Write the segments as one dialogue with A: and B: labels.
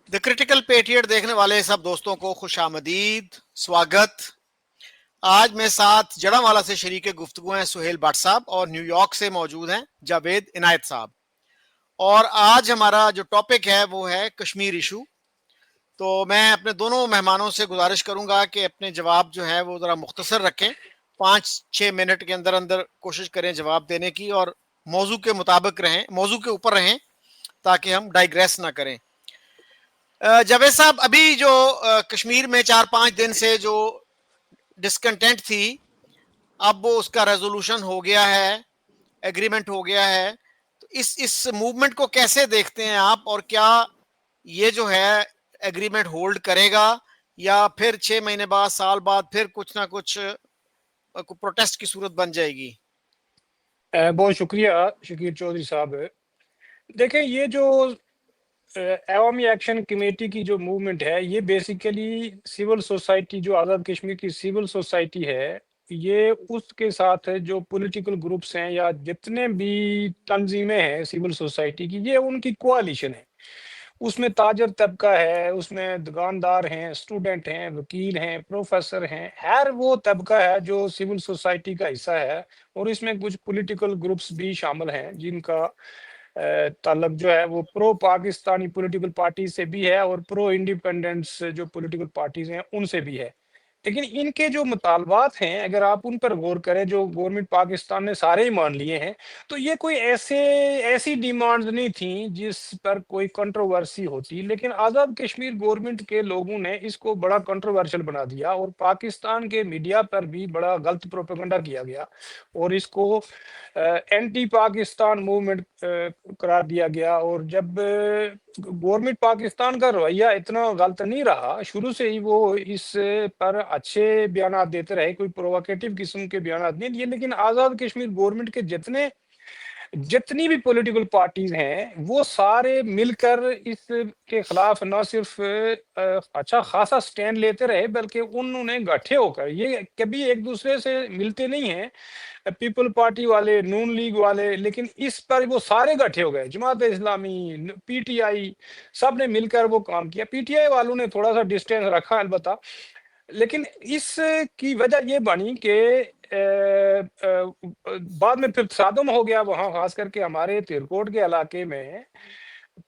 A: The critical patriot دیکھنے والے سب دوستوں کو خوش آمدید، سواگت۔ آج میں ساتھ جڑا والا سے شریک گفتگو ہیں سہیل بٹ صاحب، اور نیو یارک سے موجود ہیں جاوید عنایت صاحب۔ اور آج ہمارا جو ٹاپک ہے وہ ہے کشمیر ایشو۔ تو میں اپنے دونوں مہمانوں سے گزارش کروں گا کہ اپنے جواب جو ہے وہ ذرا مختصر رکھیں، 5-6 منٹ کے اندر اندر کوشش کریں جواب دینے کی، اور موضوع کے مطابق رہیں، موضوع کے اوپر رہیں تاکہ ہم ڈائیگریس نہ کریں۔ جاوید صاحب، ابھی جو کشمیر میں 4-5 دن سے جو ڈسکنٹینٹ تھی، اب وہ اس کا ریزولوشن ہو گیا ہے، ایگریمنٹ ہو گیا ہے، تو اس موومنٹ کو کیسے دیکھتے ہیں آپ؟ اور کیا یہ جو ہے ایگریمنٹ ہولڈ کرے گا، یا پھر 6 مہینے بعد، سال بعد پھر کچھ نہ کچھ پروٹیسٹ کی صورت بن جائے گی؟
B: بہت شکریہ شکیر چودھری صاحب۔ دیکھیں، یہ جو عوامی ایکشن کمیٹی کی جو موومنٹ ہے، یہ بیسیکلی سول سوسائٹی، جو آزاد کشمیر کی سول سوسائٹی ہے، یہ اس کے ساتھ جو پولیٹیکل گروپس ہیں یا جتنے بھی تنظیمیں ہیں سول سوسائٹی کی، یہ ان کی کوalition ہے۔ اس میں تاجر طبقہ ہے، اس میں دکاندار ہیں، اسٹوڈنٹ ہیں، وکیل ہیں، پروفیسر ہیں، ہر وہ طبقہ ہے جو سول سوسائٹی کا حصہ ہے۔ اور اس میں کچھ پولیٹیکل گروپس بھی شامل ہیں جن کا تعلق جو ہے وہ پرو پاکستانی پولیٹیکل پارٹی سے بھی ہے، اور پرو انڈیپینڈنس جو پولیٹیکل پارٹیز ہیں ان سے بھی ہے۔ لیکن ان کے جو مطالبات ہیں، اگر آپ ان پر غور کریں، جو گورنمنٹ پاکستان نے سارے ہی مان لیے ہیں، تو یہ کوئی ایسی ڈیمانڈز نہیں تھیں جس پر کوئی کنٹروورسی ہوتی۔ لیکن آزاد کشمیر گورنمنٹ کے لوگوں نے اس کو بڑا کنٹروورشل بنا دیا، اور پاکستان کے میڈیا پر بھی بڑا غلط پروپیگنڈا کیا گیا، اور اس کو اینٹی پاکستان موومنٹ قرار دیا گیا۔ اور جب گورنمنٹ پاکستان کا رویہ اتنا غلط نہیں رہا، شروع سے ہی وہ اس پر اچھے بیانات دیتے رہے، کوئی پرووکیٹو قسم کے بیانات نہیں دیے، لیکن آزاد کشمیر گورنمنٹ کے جتنی بھی پولیٹیکل پارٹیز ہیں، وہ سارے مل کر اس کے خلاف نہ صرف اچھا خاصا سٹینڈ لیتے رہے، بلکہ انہوں نے گٹھے ہو کر، یہ کبھی ایک دوسرے سے ملتے نہیں ہیں پیپل پارٹی والے، نون لیگ والے، لیکن اس پر وہ سارے گٹھے ہو گئے، Jamaat Islami, P T I, سب نے مل کر وہ کام کیا۔ پی ٹی آئی والوں نے تھوڑا سا ڈسٹینس رکھا البتہ، لیکن اس کی وجہ یہ بنی کہ بعد میں پھر تصادم ہو گیا وہاں، خاص کر کے ہمارے تیرکوٹ کے علاقے میں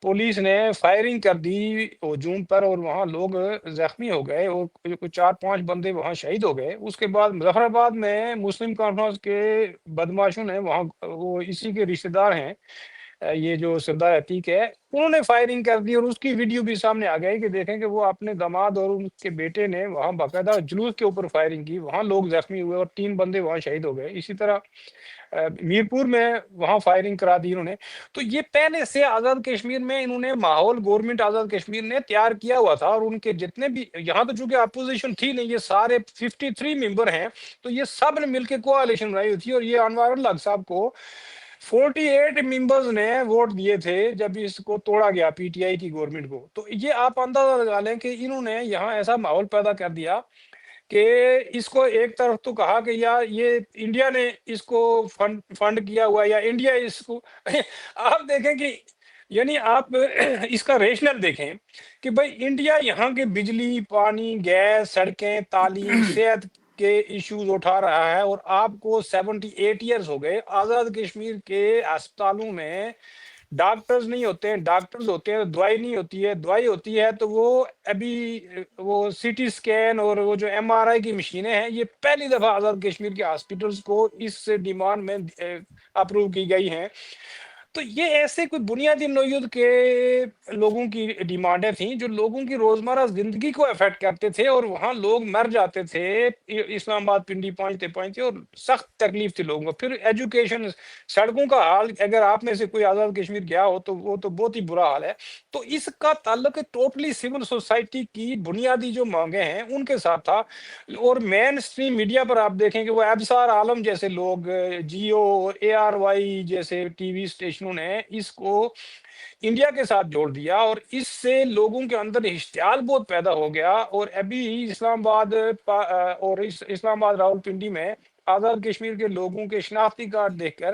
B: پولیس نے فائرنگ کر دی ہجوم پر، اور وہاں لوگ زخمی ہو گئے، اور کوئی 4-5 بندے وہاں شہید ہو گئے۔ اس کے بعد مظفر آباد میں مسلم کانفرنس کے بدماشوں نے وہاں، وہ اسی کے رشتہ دار ہیں، یہ جو سردار عتیق ہے، انہوں نے فائرنگ کر دی، اور اس کی ویڈیو بھی سامنے آ گئی کہ دیکھیں کہ وہ اپنے داماد اور ان کے بیٹے نے وہاں باقاعدہ جلوس کے اوپر فائرنگ کی، وہاں لوگ زخمی ہوئے اور 3 بندے وہاں شہید ہو گئے۔ اسی طرح میرپور میں وہاں فائرنگ کرا دی انہوں نے۔ تو یہ پہلے سے آزاد کشمیر میں انہوں نے ماحول، گورنمنٹ آزاد کشمیر نے تیار کیا ہوا تھا، اور ان کے جتنے بھی یہاں تو چونکہ اپوزیشن تھی نہیں، یہ سارے 53 ممبر ہیں، تو یہ سب نے مل کے کوalition بنائی ہوئی تھی، اور یہ انوار الحق صاحب کو 48 ممبرز نے ووٹ دیے تھے جب اس کو توڑا گیا پی ٹی آئی کی گورنمنٹ کو۔ تو یہ آپ اندازہ لگا لیں کہ انہوں نے یہاں ایسا ماحول پیدا کر دیا کہ اس کو ایک طرف تو کہا کہ یا یہ انڈیا نے اس کو فنڈ کیا ہوا، یا انڈیا اس کو آپ دیکھیں کہ یعنی آپ اس کا ریشنل دیکھیں کہ بھائی انڈیا یہاں کے بجلی، پانی، گیس، سڑکیں، تعلیم، صحت کے ایشوز اٹھا رہا ہے، اور آپ کو 78 ایئرز ہو گئے، آزاد کشمیر کے اسپتالوں میں ڈاکٹرز نہیں ہوتے ہیں، ڈاکٹرز ہوتے ہیں، دوائی نہیں ہوتی ہے، دوائی ہوتی ہے تو وہ ابھی وہ سی ٹی اسکین اور وہ جو ایم آر آئی کی مشینیں ہیں، یہ پہلی دفعہ آزاد کشمیر کے ہاسپٹلز کو اس ڈیمانڈ میں اپروو کی گئی ہیں۔ تو یہ ایسے کوئی بنیادی نوعیت کے لوگوں کی ڈیمانڈیں تھیں جو لوگوں کی روزمرہ زندگی کو افیکٹ کرتے تھے، اور وہاں لوگ مر جاتے تھے اسلام آباد پنڈی پہنچتے پہنچتے، اور سخت تکلیف تھی لوگوں کو۔ پھر ایجوکیشن، سڑکوں کا حال، اگر آپ میں سے کوئی آزاد کشمیر گیا ہو تو وہ تو بہت ہی برا حال ہے۔ تو اس کا تعلق ٹوٹلی سول سوسائٹی کی بنیادی جو مانگیں ہیں ان کے ساتھ تھا۔ اور مین اسٹریم میڈیا پر آپ دیکھیں کہ وہ ابصار عالم جیسے لوگ، جیو، اے آر وائی جیسے ٹی وی اسٹیشنوں نے اس کو انڈیا کے ساتھ جوڑ دیا، اور اس سے لوگوں کے اندر اشتعال بہت پیدا ہو گیا۔ اور ابھی اسلام آباد اور اسلام آباد راول پنڈی میں آزاد کشمیر کے لوگوں کے شناختی کارڈ دیکھ کر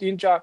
B: 3-4।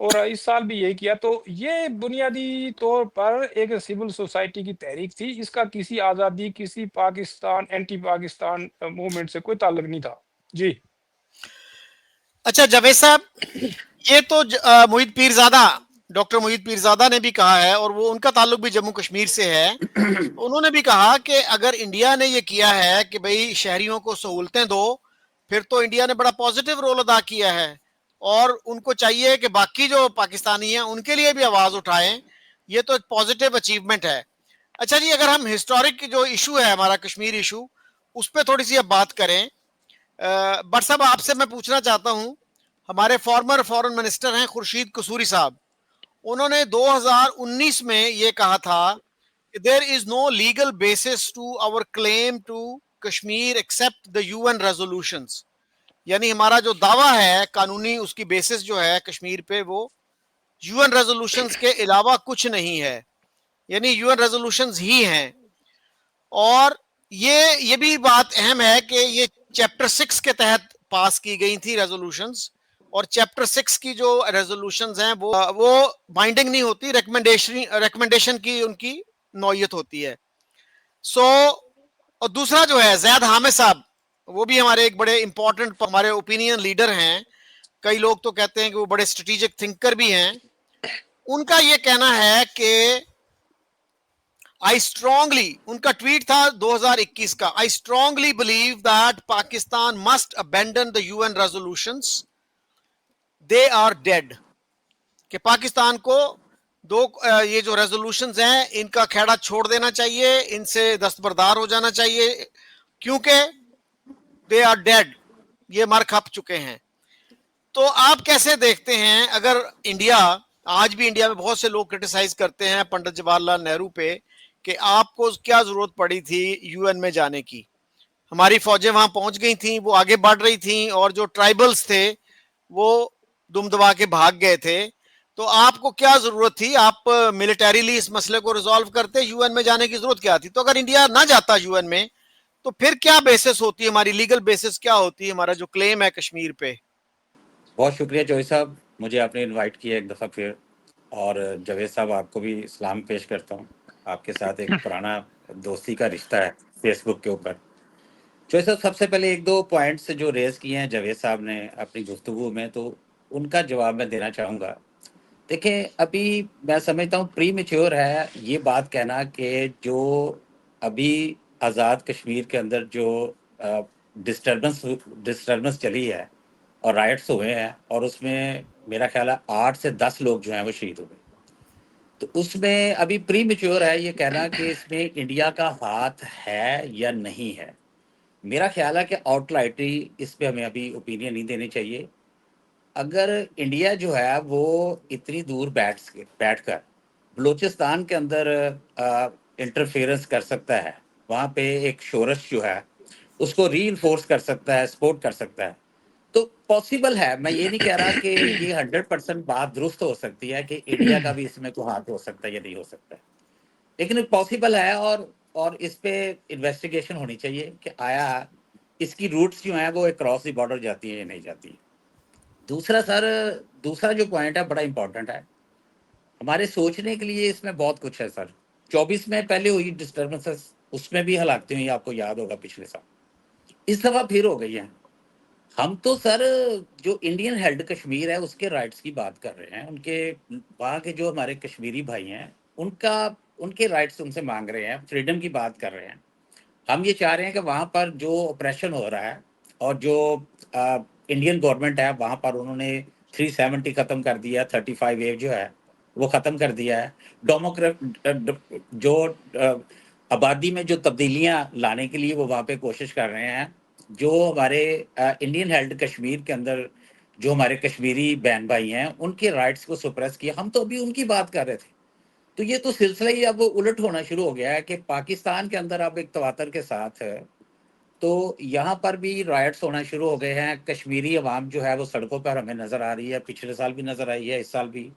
B: اور اس سال بھی یہی کیا. تو یہ بنیادی طور پر ایک سول سوسائٹی کی تحریک تھی. اس کا کسی آزادی، کسی پاکستان، اینٹی پاکستان موومنٹ سے کوئی تعلق نہیں تھا. جی
A: اچھا جاوید صاحب، یہ تو محیط پیرزادہ، ڈاکٹر محیط پیرزادہ نے بھی کہا ہے، اور وہ ان کا تعلق بھی جموں کشمیر سے ہے. انہوں نے بھی کہا کہ اگر انڈیا نے یہ کیا ہے کہ بھئی شہریوں کو سہولتیں دو، پھر تو انڈیا نے بڑا پازیٹیو رول ادا کیا ہے، اور ان کو چاہیے کہ باقی جو پاکستانی ہیں ان کے لیے بھی آواز اٹھائیں. یہ تو ایک پازیٹیو اچیومنٹ ہے. اچھا جی، اگر ہم ہسٹورک جو ایشو ہے ہمارا کشمیر ایشو، اس پہ تھوڑی سی اب بات کریں. بٹ صاحب آپ سے میں پوچھنا چاہتا ہوں، ہمارے فارمر فورن منسٹر ہیں خورشید قصوری صاحب، انہوں نے 2019 میں یہ کہا تھا کہ there is no legal basis to our claim to Kashmir except the U N resolutions. یعنی ہمارا جو دعویٰ ہے قانونی، اس کی بیسس جو ہے کشمیر پہ، وہ یو این ریزولوشنز کے علاوہ کچھ نہیں ہے، یعنی یو این ریزولوشنز ہی ہیں. اور یہ بھی بات اہم ہے کہ یہ چیپٹر 6 کے تحت پاس کی گئی تھی ریزولوشنز، اور چیپٹر 6 کی جو ریزولوشنز ہیں وہ بائنڈنگ نہیں ہوتی، ریکمنڈیشن کی ان کی نوعیت ہوتی ہے. اور دوسرا جو ہے زید حامد صاحب، وہ بھی ہمارے ایک بڑے امپورٹنٹ ہمارے اوپینین لیڈر ہیں. کئی لوگ تو کہتے ہیں کہ وہ بڑے اسٹریٹجک تھنکر بھی ہیں. ان کا یہ کہنا ہے کہ آئی اسٹرانگلی، ان کا ٹویٹ تھا 2021 کا، I strongly believe that Pakistan must abandon the U N resolutions, they are dead. کہ پاکستان کو یہ جو ریزولوشنز ہیں ان کا کھیڑا چھوڑ دینا چاہیے، ان سے دستبردار ہو جانا چاہیے، کیونکہ دے آر ڈیڈ، یہ مر کھپ چکے ہیں. تو آپ کیسے دیکھتے ہیں، اگر انڈیا، آج بھی انڈیا میں بہت سے لوگ کرٹیسائز کرتے ہیں پنڈت جواہر لال نہرو پہ کہ آپ کو کیا ضرورت پڑی تھی یو این میں جانے کی، ہماری فوجیں وہاں پہنچ گئی تھیں، وہ آگے بڑھ رہی تھیں، اور جو ٹرائبلز تھے وہ دم دبا کے بھاگ گئے تھے. تو آپ کو کیا ضرورت تھی، آپ ملٹریلی اس مسئلے کو ریزالو کرتے، یو این میں جانے کی ضرورت کیا تھی؟ تو اگر انڈیا نہ جاتا یو این میں، تو پھر کیا بیسس ہوتی ہے ہماری، لیگل بیسس کیا ہوتی ہے ہمارا جو کلیم ہے کشمیر پہ؟
C: بہت شکریہ جوئی صاحب، مجھے آپ نے انوائٹ کیا ایک دفعہ پھر. اور جاوید صاحب، آپ کو بھی سلام پیش کرتا ہوں. آپ کے ساتھ ایک پرانا دوستی کا رشتہ ہے فیس بک کے اوپر. جوئی صاحب، سب سے پہلے ایک دو پوائنٹس جو ریز کیے ہیں جاوید صاحب نے اپنی گفتگو میں، تو ان کا جواب میں دینا چاہوں گا. دیکھیں، ابھی میں سمجھتا ہوں پری میچور ہے یہ بات کہنا کہ جو ابھی آزاد کشمیر کے اندر جو ڈسٹربنس چلی ہے اور رائٹس ہوئے ہیں، اور اس میں میرا خیال ہے 8 سے 10 لوگ جو ہیں وہ شہید ہوئے. تو اس میں ابھی پری میچور ہے یہ کہنا کہ اس میں انڈیا کا ہاتھ ہے یا نہیں ہے. میرا خیال ہے کہ آؤٹ لائٹلی اس پہ ہمیں ابھی اوپینین نہیں دینی چاہیے. اگر انڈیا جو ہے وہ اتنی دور بیٹھ کر بلوچستان کے اندر انٹرفیئرنس کر سکتا ہے، وہاں پہ ایک شورش جو ہے اس کو ری انفورس کر سکتا ہے، سپورٹ کر سکتا ہے، تو پاسبل ہے. میں یہ نہیں کہہ رہا کہ یہ 100% بات درست ہو سکتی ہے کہ انڈیا کا بھی اس میں کوئی ہاتھ ہو سکتا ہے یا نہیں ہو سکتا ہے، لیکن پاسبل ہے. اور اس پہ انویسٹیگیشن ہونی چاہیے کہ آیا اس کی روٹس جو ہیں وہ اکراس دی بارڈر جاتی ہیں یا نہیں جاتی. دوسرا جو پوائنٹ ہے بڑا امپورٹنٹ ہے ہمارے سوچنے کے لیے. اس میں بہت کچھ ہے سر. 24 میں پہلے ہوئی ڈسٹربنسز، اس میں بھی ہلاکتیں ہوئی، آپ کو یاد ہوگا پچھلے سال. اس دفعہ پھر ہو گئی ہیں. ہم تو سر جو انڈین ہیلڈ کشمیر ہے اس کے رائٹس کی بات کر رہے ہیں، ان کے وہاں کے جو ہمارے کشمیری بھائی ہیں ان کے رائٹس ان سے مانگ رہے ہیں، فریڈم کی بات کر رہے ہیں. ہم یہ چاہ رہے ہیں کہ وہاں پر جو اپریشن ہو رہا ہے، اور جو انڈین گورنمنٹ ہے وہاں پر انہوں نے 370 ختم کر دیا، 35A جو ہے وہ ختم کر دیا ہے. جو آبادی میں جو تبدیلیاں لانے کے لیے وہ وہاں پہ کوشش کر رہے ہیں. جو ہمارے انڈین ہیلڈ کشمیر کے اندر جو ہمارے کشمیری بہن بھائی ہیں ان کے رائٹس کو سپریس کیا، ہم تو ابھی ان کی بات کر رہے تھے. تو یہ تو سلسلہ ہی اب الٹ ہونا شروع ہو گیا ہے کہ پاکستان کے اندر اب ایک تواتر کے ساتھ ہے، تو یہاں پر بھی رائٹس ہونا شروع ہو گئے ہیں. کشمیری عوام جو ہے وہ سڑکوں پر ہمیں نظر آ رہی ہے، پچھلے سال بھی نظر آئی ہے، اس سال بھی.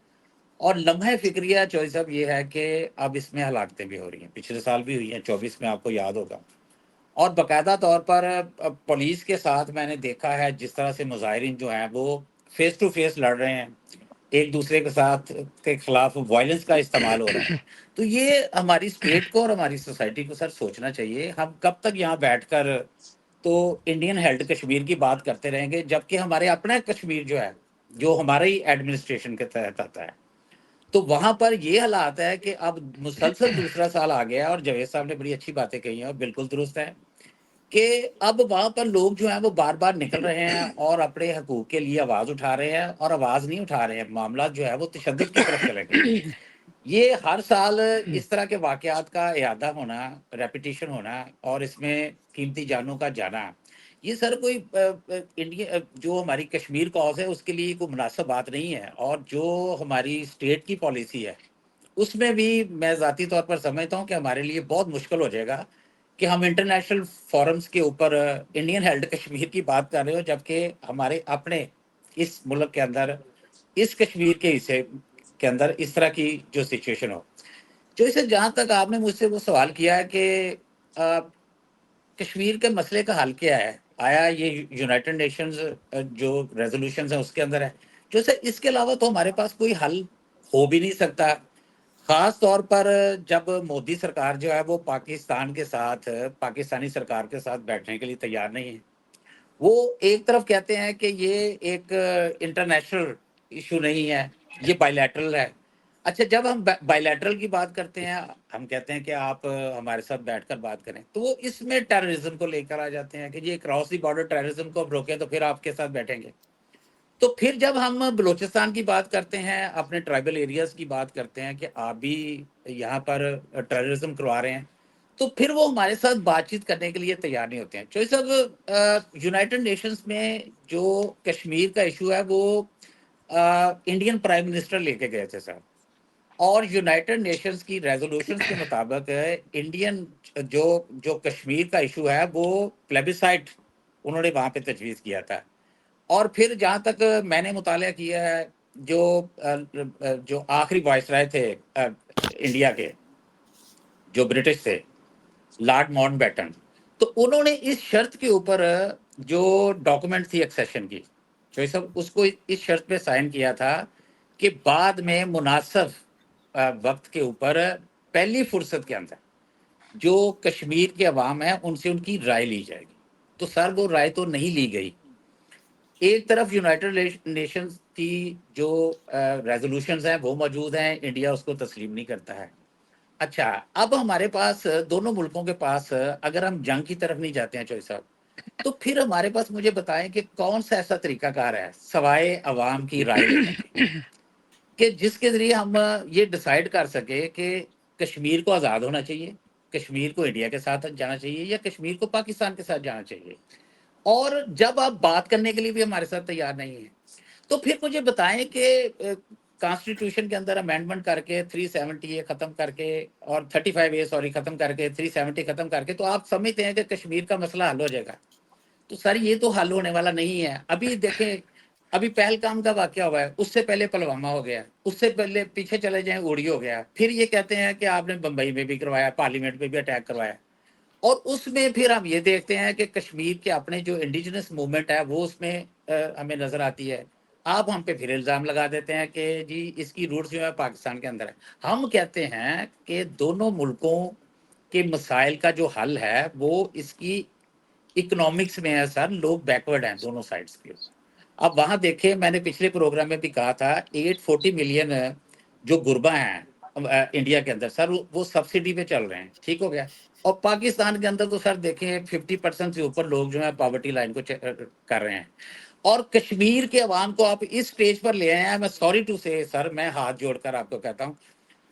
C: اور لمحہ فکریہ چوائس اب یہ ہے کہ اب اس میں ہلاکتیں بھی ہو رہی ہیں، پچھلے سال بھی ہوئی ہیں 24 میں، آپ کو یاد ہوگا. اور باقاعدہ طور پر پولیس کے ساتھ میں نے دیکھا ہے جس طرح سے مظاہرین جو ہیں وہ فیس ٹو فیس لڑ رہے ہیں. ایک دوسرے کے ساتھ کے خلاف وائلنس کا استعمال ہو رہا ہے. تو یہ ہماری اسٹیٹ کو اور ہماری سوسائٹی کو سر سوچنا چاہیے. ہم کب تک یہاں بیٹھ کر تو انڈین ہیلڈ کشمیر کی بات کرتے رہیں گے، جبکہ ہمارے اپنا کشمیر جو ہے، جو ہمارے ہی ایڈمنسٹریشن کے تحت آتا ہے، تو وہاں پر یہ حالات ہے کہ اب مسلسل دوسرا سال آ گیا ہے. اور جاوید صاحب نے بڑی اچھی باتیں کہی ہیں اور بالکل درست ہے کہ اب وہاں پر لوگ جو ہیں وہ بار بار نکل رہے ہیں اور اپنے حقوق کے لیے آواز اٹھا رہے ہیں، اور آواز نہیں اٹھا رہے ہیں، معاملات جو ہے وہ تشدد کی طرف چلے گئے. یہ ہر سال اس طرح کے واقعات کا اعادہ ہونا، ریپیٹیشن ہونا، اور اس میں قیمتی جانوں کا جانا، یہ سر کوئی انڈیا جو ہماری کشمیر کاز ہے اس کے لیے کوئی مناسب بات نہیں ہے. اور جو ہماری اسٹیٹ کی پالیسی ہے اس میں بھی میں ذاتی طور پر سمجھتا ہوں کہ ہمارے لیے بہت مشکل ہو جائے گا کہ ہم انٹرنیشنل فورمز کے اوپر انڈین ہیلڈ کشمیر کی بات کر رہے ہو، جبکہ ہمارے اپنے اس ملک کے اندر، اس کشمیر کے حصے کے اندر اس طرح کی جو سچویشن ہو. جو اسے جہاں تک آپ نے مجھ سے وہ سوال کیا ہے کہ کشمیر کے مسئلے کا حل کیا ہے، آیا یہ یونائٹڈ نیشنز جو ریزولوشنز ہیں اس کے اندر ہے، جو سر اس کے علاوہ تو ہمارے پاس کوئی حل ہو بھی نہیں سکتا. خاص طور پر جب مودی سرکار جو ہے وہ پاکستان کے ساتھ، پاکستانی سرکار کے ساتھ بیٹھنے کے لیے تیار نہیں ہے. وہ ایک طرف کہتے ہیں کہ یہ ایک انٹرنیشنل ایشو نہیں ہے، یہ بائیلیٹرل ہے. اچھا، جب ہم بائیلیٹرل کی بات کرتے ہیں، ہم کہتے ہیں کہ آپ ہمارے ساتھ بیٹھ کر بات کریں، تو وہ اس میں ٹیررزم کو لے کر آ جاتے ہیں کہ یہ کراس دی بارڈر ٹیررزم کو روکیں تو پھر آپ کے ساتھ بیٹھیں گے. تو پھر جب ہم بلوچستان کی بات کرتے ہیں، اپنے ٹرائبل ایریاز کی بات کرتے ہیں کہ آپ بھی یہاں پر ٹیررزم کروا رہے ہیں، تو پھر وہ ہمارے ساتھ بات چیت کرنے کے لیے تیار نہیں ہوتے ہیں. چوہی صاحب، یونائٹڈ نیشنز میں جو کشمیر کا ایشو ہے وہ انڈین پرائم منسٹر لے کے گئے تھے سر، اور یونائٹڈ نیشنز کی ریزولوشنز کے مطابق انڈین جو کشمیر کا ایشو ہے وہ پلیبیسائٹ انہوں نے وہاں پہ تجویز کیا تھا. اور پھر جہاں تک میں نے مطالعہ کیا ہے، جو آخری وائس رائے تھے انڈیا کے، جو برٹش تھے، لارڈ ماؤنٹ بیٹن، تو انہوں نے اس شرط کے اوپر جو ڈاکومنٹ تھی ایکسیشن کی، جو سب اس کو اس شرط پہ سائن کیا تھا کہ بعد میں مناسب وقت کے اوپر پہلی فرصت کے اندر جو کشمیر کے عوام ہیں ان سے ان کی رائے لی جائے گی. تو سر وہ رائے تو نہیں لی گئی. ایک طرف یونائٹڈ نیشنز کی جو ریزولوشنز ہیں وہ موجود ہیں، انڈیا اس کو تسلیم نہیں کرتا ہے. اچھا، اب ہمارے پاس دونوں ملکوں کے پاس، اگر ہم جنگ کی طرف نہیں جاتے ہیں چوہی صاحب، تو پھر ہمارے پاس مجھے بتائیں کہ کون سا ایسا طریقہ کار ہے سوائے عوام کی رائے لینے کی کہ جس کے ذریعے ہم یہ ڈیسائیڈ کر سکے کہ کشمیر کو آزاد ہونا چاہیے، کشمیر کو انڈیا کے ساتھ جانا چاہیے، یا کشمیر کو پاکستان کے ساتھ جانا چاہیے. اور جب آپ بات کرنے کے لیے بھی ہمارے ساتھ تیار نہیں ہیں، تو پھر مجھے بتائیں کہ کانسٹیٹیوشن کے اندر امینڈمنٹ کر کے 370 ختم کر کے، اور 35A ختم کر کے 370 ختم کر کے، تو آپ سمجھتے ہیں کہ کشمیر کا مسئلہ حل ہو جائے گا. تو سر یہ تو حل ہونے والا نہیں ہے. ابھی دیکھیں، ابھی پہلگام کا واقعہ ہوا ہے، اس سے پہلے پلوامہ ہو گیا، اس سے پہلے پیچھے چلے جائیں اوڑی ہو گیا، پھر یہ کہتے ہیں کہ آپ نے بمبئی میں بھی کروایا، پارلیمنٹ میں بھی اٹیک کروایا. اور اس میں پھر ہم یہ دیکھتے ہیں کہ کشمیر کے اپنے جو انڈیجنس موومنٹ ہے وہ اس میں ہمیں نظر آتی ہے. آپ ہم پہ پھر الزام لگا دیتے ہیں کہ جی اس کی روٹس جو ہے پاکستان کے اندر ہے. ہم کہتے ہیں کہ دونوں ملکوں کے مسائل کا جو حل ہے وہ اس کی اکنامکس میں ہے سر. لوگ بیکورڈ ہیں دونوں سائڈس کے. اب وہاں دیکھیں، میں نے پچھلے پروگرام میں بھی کہا تھا 840 ملین جو غربا ہیں انڈیا کے اندر سر، وہ سبسڈی پہ چل رہے ہیں. ٹھیک ہو گیا. اور پاکستان کے اندر تو سر دیکھیں 50% سے اوپر لوگ جو ہیں پاورٹی لائن کو کر رہے ہیں. اور کشمیر کے عوام کو آپ اس سٹیج پر لے آئے ہیں. میں سوری ٹو سے سر، میں ہاتھ جوڑ کر آپ کو کہتا ہوں،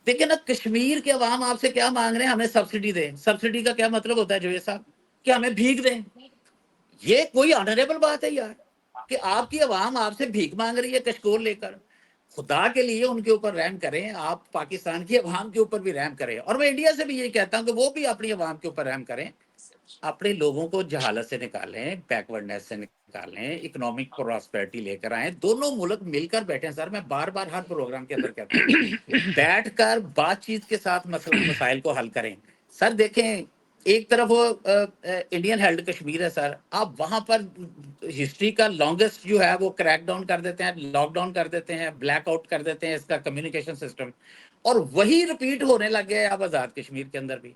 C: دیکھیں نا، کشمیر کے عوام آپ سے کیا مانگ رہے ہیں؟ ہمیں سبسڈی دیں. سبسڈی کا کیا مطلب ہوتا ہے جو یہ صاحب؟ کہ ہمیں بھیک دیں. یہ کوئی آنریبل بات ہے یار کہ آپ کی عوام آپ سے بھیک مانگ رہی ہے کشکول لے کر؟ خدا کے لیے ان کے اوپر رحم کریں. آپ پاکستان کی عوام کے اوپر بھی رحم کریں. اور میں انڈیا سے بھی یہی کہتا ہوں کہ وہ بھی اپنی عوام کے اوپر رحم کریں. اپنے لوگوں کو جہالت سے نکالیں، بیکورڈنیس سے نکالیں، اکنامک پراسپیرٹی لے کر آئیں. دونوں ملک مل کر بیٹھیں سر. میں بار بار ہر پروگرام کے اندر کہتا ہوں، بیٹھ کر بات چیت کے ساتھ مسائل کو حل کریں. سر دیکھیں، ایک طرف وہ انڈین ہیلڈ کشمیر ہے سر، آپ وہاں پر ہسٹری کا لانگسٹ جو ہے وہ کریک ڈاؤن کر دیتے ہیں، لاک ڈاؤن کر دیتے ہیں، بلیک آؤٹ کر دیتے ہیں اس کا کمیونیکیشن سسٹم، اور وہی ریپیٹ ہونے لگ گیا ہے اب آزاد کشمیر کے اندر بھی۔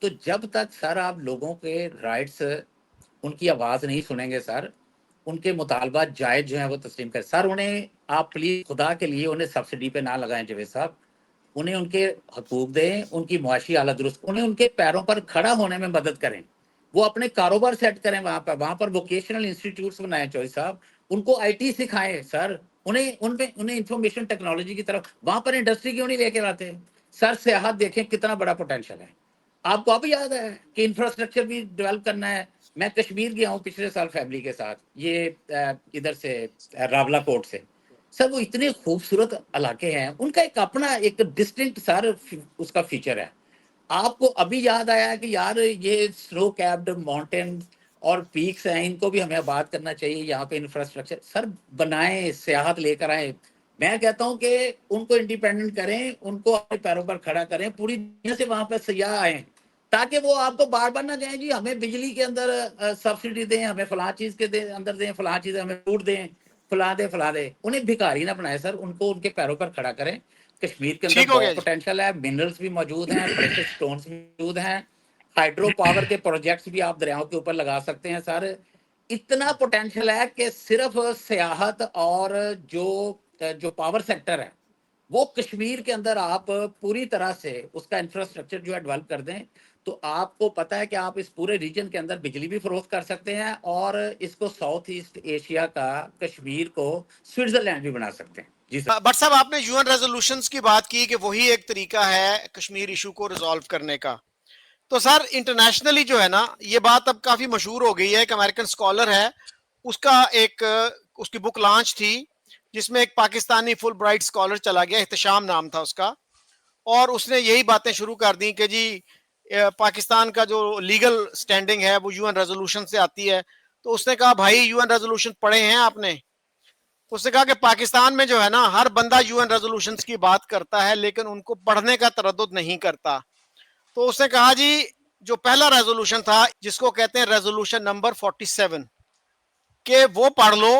C: تو جب تک سر آپ لوگوں کے رائٹس، ان کی آواز نہیں سنیں گے سر، ان کے مطالبات جائز جو ہیں وہ تسلیم کریں سر، انہیں آپ پلیز خدا کے لیے انہیں سبسڈی پہ نہ لگائیں جاوید صاحب، انہیں ان کے حقوق دیں، ان کی معاشی حالت درست، انہیں ان کے پیروں پر کھڑا ہونے میں مدد کریں، وہ اپنے کاروبار سیٹ کریں وہاں پر ووکیشنل انسٹیٹیوٹس بنائیں چوہدری صاحب، ان کو آئی ٹی سکھائیں سر، انہیں انفارمیشن ٹیکنالوجی کی طرف، وہاں پر انڈسٹری کیوں نہیں لے کے آتے سر؟ سیاحت دیکھیں کتنا بڑا پوٹینشیل ہے، آپ کو اب یاد ہے کہ انفراسٹرکچر بھی ڈیولپ کرنا ہے۔ میں کشمیر گیا ہوں پچھلے سال فیملی کے ساتھ، یہ ادھر سے راولا کوٹ سے سر، وہ اتنے خوبصورت علاقے ہیں، ان کا ایک اپنا ایک ڈسٹنکٹ سر اس کا فیچر ہے۔ آپ کو ابھی یاد آیا کہ یار یہ سنو کیپڈ ماؤنٹین اور پیکس ہیں، ان کو بھی ہمیں آباد کرنا چاہیے، یہاں پہ انفراسٹرکچر سر بنائیں، سیاحت لے کر آئیں۔ میں کہتا ہوں کہ ان کو انڈیپینڈنٹ کریں، ان کو اپنے پیروں پر کھڑا کریں، پوری دنیا سے وہاں پہ سیاح آئیں، تاکہ وہ آپ کو بار بار نہ کہیں جی ہمیں بجلی کے اندر سبسڈی دیں، ہمیں فلاں چیز کے اندر دیں، فلاں چیز ہمیں فوڈ دیں، فلاں دے۔ انہیں بھکاری نہ بنائے سر، ان کو ان کے پیروں پر کھڑا کریں۔ کشمیر کے اندر
A: ٹھیک ہو گیا
C: بہت
A: جی۔
C: پوٹینشیل ہے، منرلز بھی موجود ہیں، پریشس سٹونز بھی موجود ہیں، ہائیڈرو پاور کے پروجیکٹس بھی آپ دریاؤں کے اوپر لگا سکتے ہیں سر۔ اتنا پوٹینشیل ہے کہ صرف سیاحت اور جو پاور سیکٹر ہے وہ کشمیر کے اندر آپ پوری طرح سے اس کا انفراسٹرکچر جو ہے ڈیولپ کر دیں، تو آپ کو پتا ہے کہ آپ اس پورے ریجن کے اندر بجلی بھی فروخت کر سکتے ہیں، اور اس کو ساؤتھ ایسٹ ایشیا کا، کشمیر کو سوئٹزرلینڈ بھی بنا سکتے ہیں۔ جی سر۔
A: بٹ صاحب آپ نے یو این ریزولوشنز کی بات کی کہ وہی ایک طریقہ ہے کشمیر ایشو کو ریزالو کرنے کا، تو سر انٹرنیشنلی جو ہے نا یہ بات اب کافی مشہور ہو گئی ہے۔ ایک امریکن اسکالر ہے، اس کی بک لانچ تھی جس میں ایک پاکستانی فل برائٹ اسکالر چلا گیا، احتشام نام تھا اس کا، اور اس نے یہی باتیں شروع کر دیں کہ جی پاکستان کا جو لیگل سٹینڈنگ ہے وہ یو این ریزولوشن سے آتی ہے۔ تو اس نے کہا بھائی یو این ریزولوشن پڑھے ہیں آپ نے؟ اس نے کہا کہ پاکستان میں جو ہے نا ہر بندہ یو این ریزولوشنز کی بات کرتا ہے لیکن ان کو پڑھنے کا تردد نہیں کرتا۔ تو اس نے کہا جی جو پہلا ریزولوشن تھا جس کو کہتے ہیں ریزولوشن نمبر 47 کہ وہ پڑھ لو،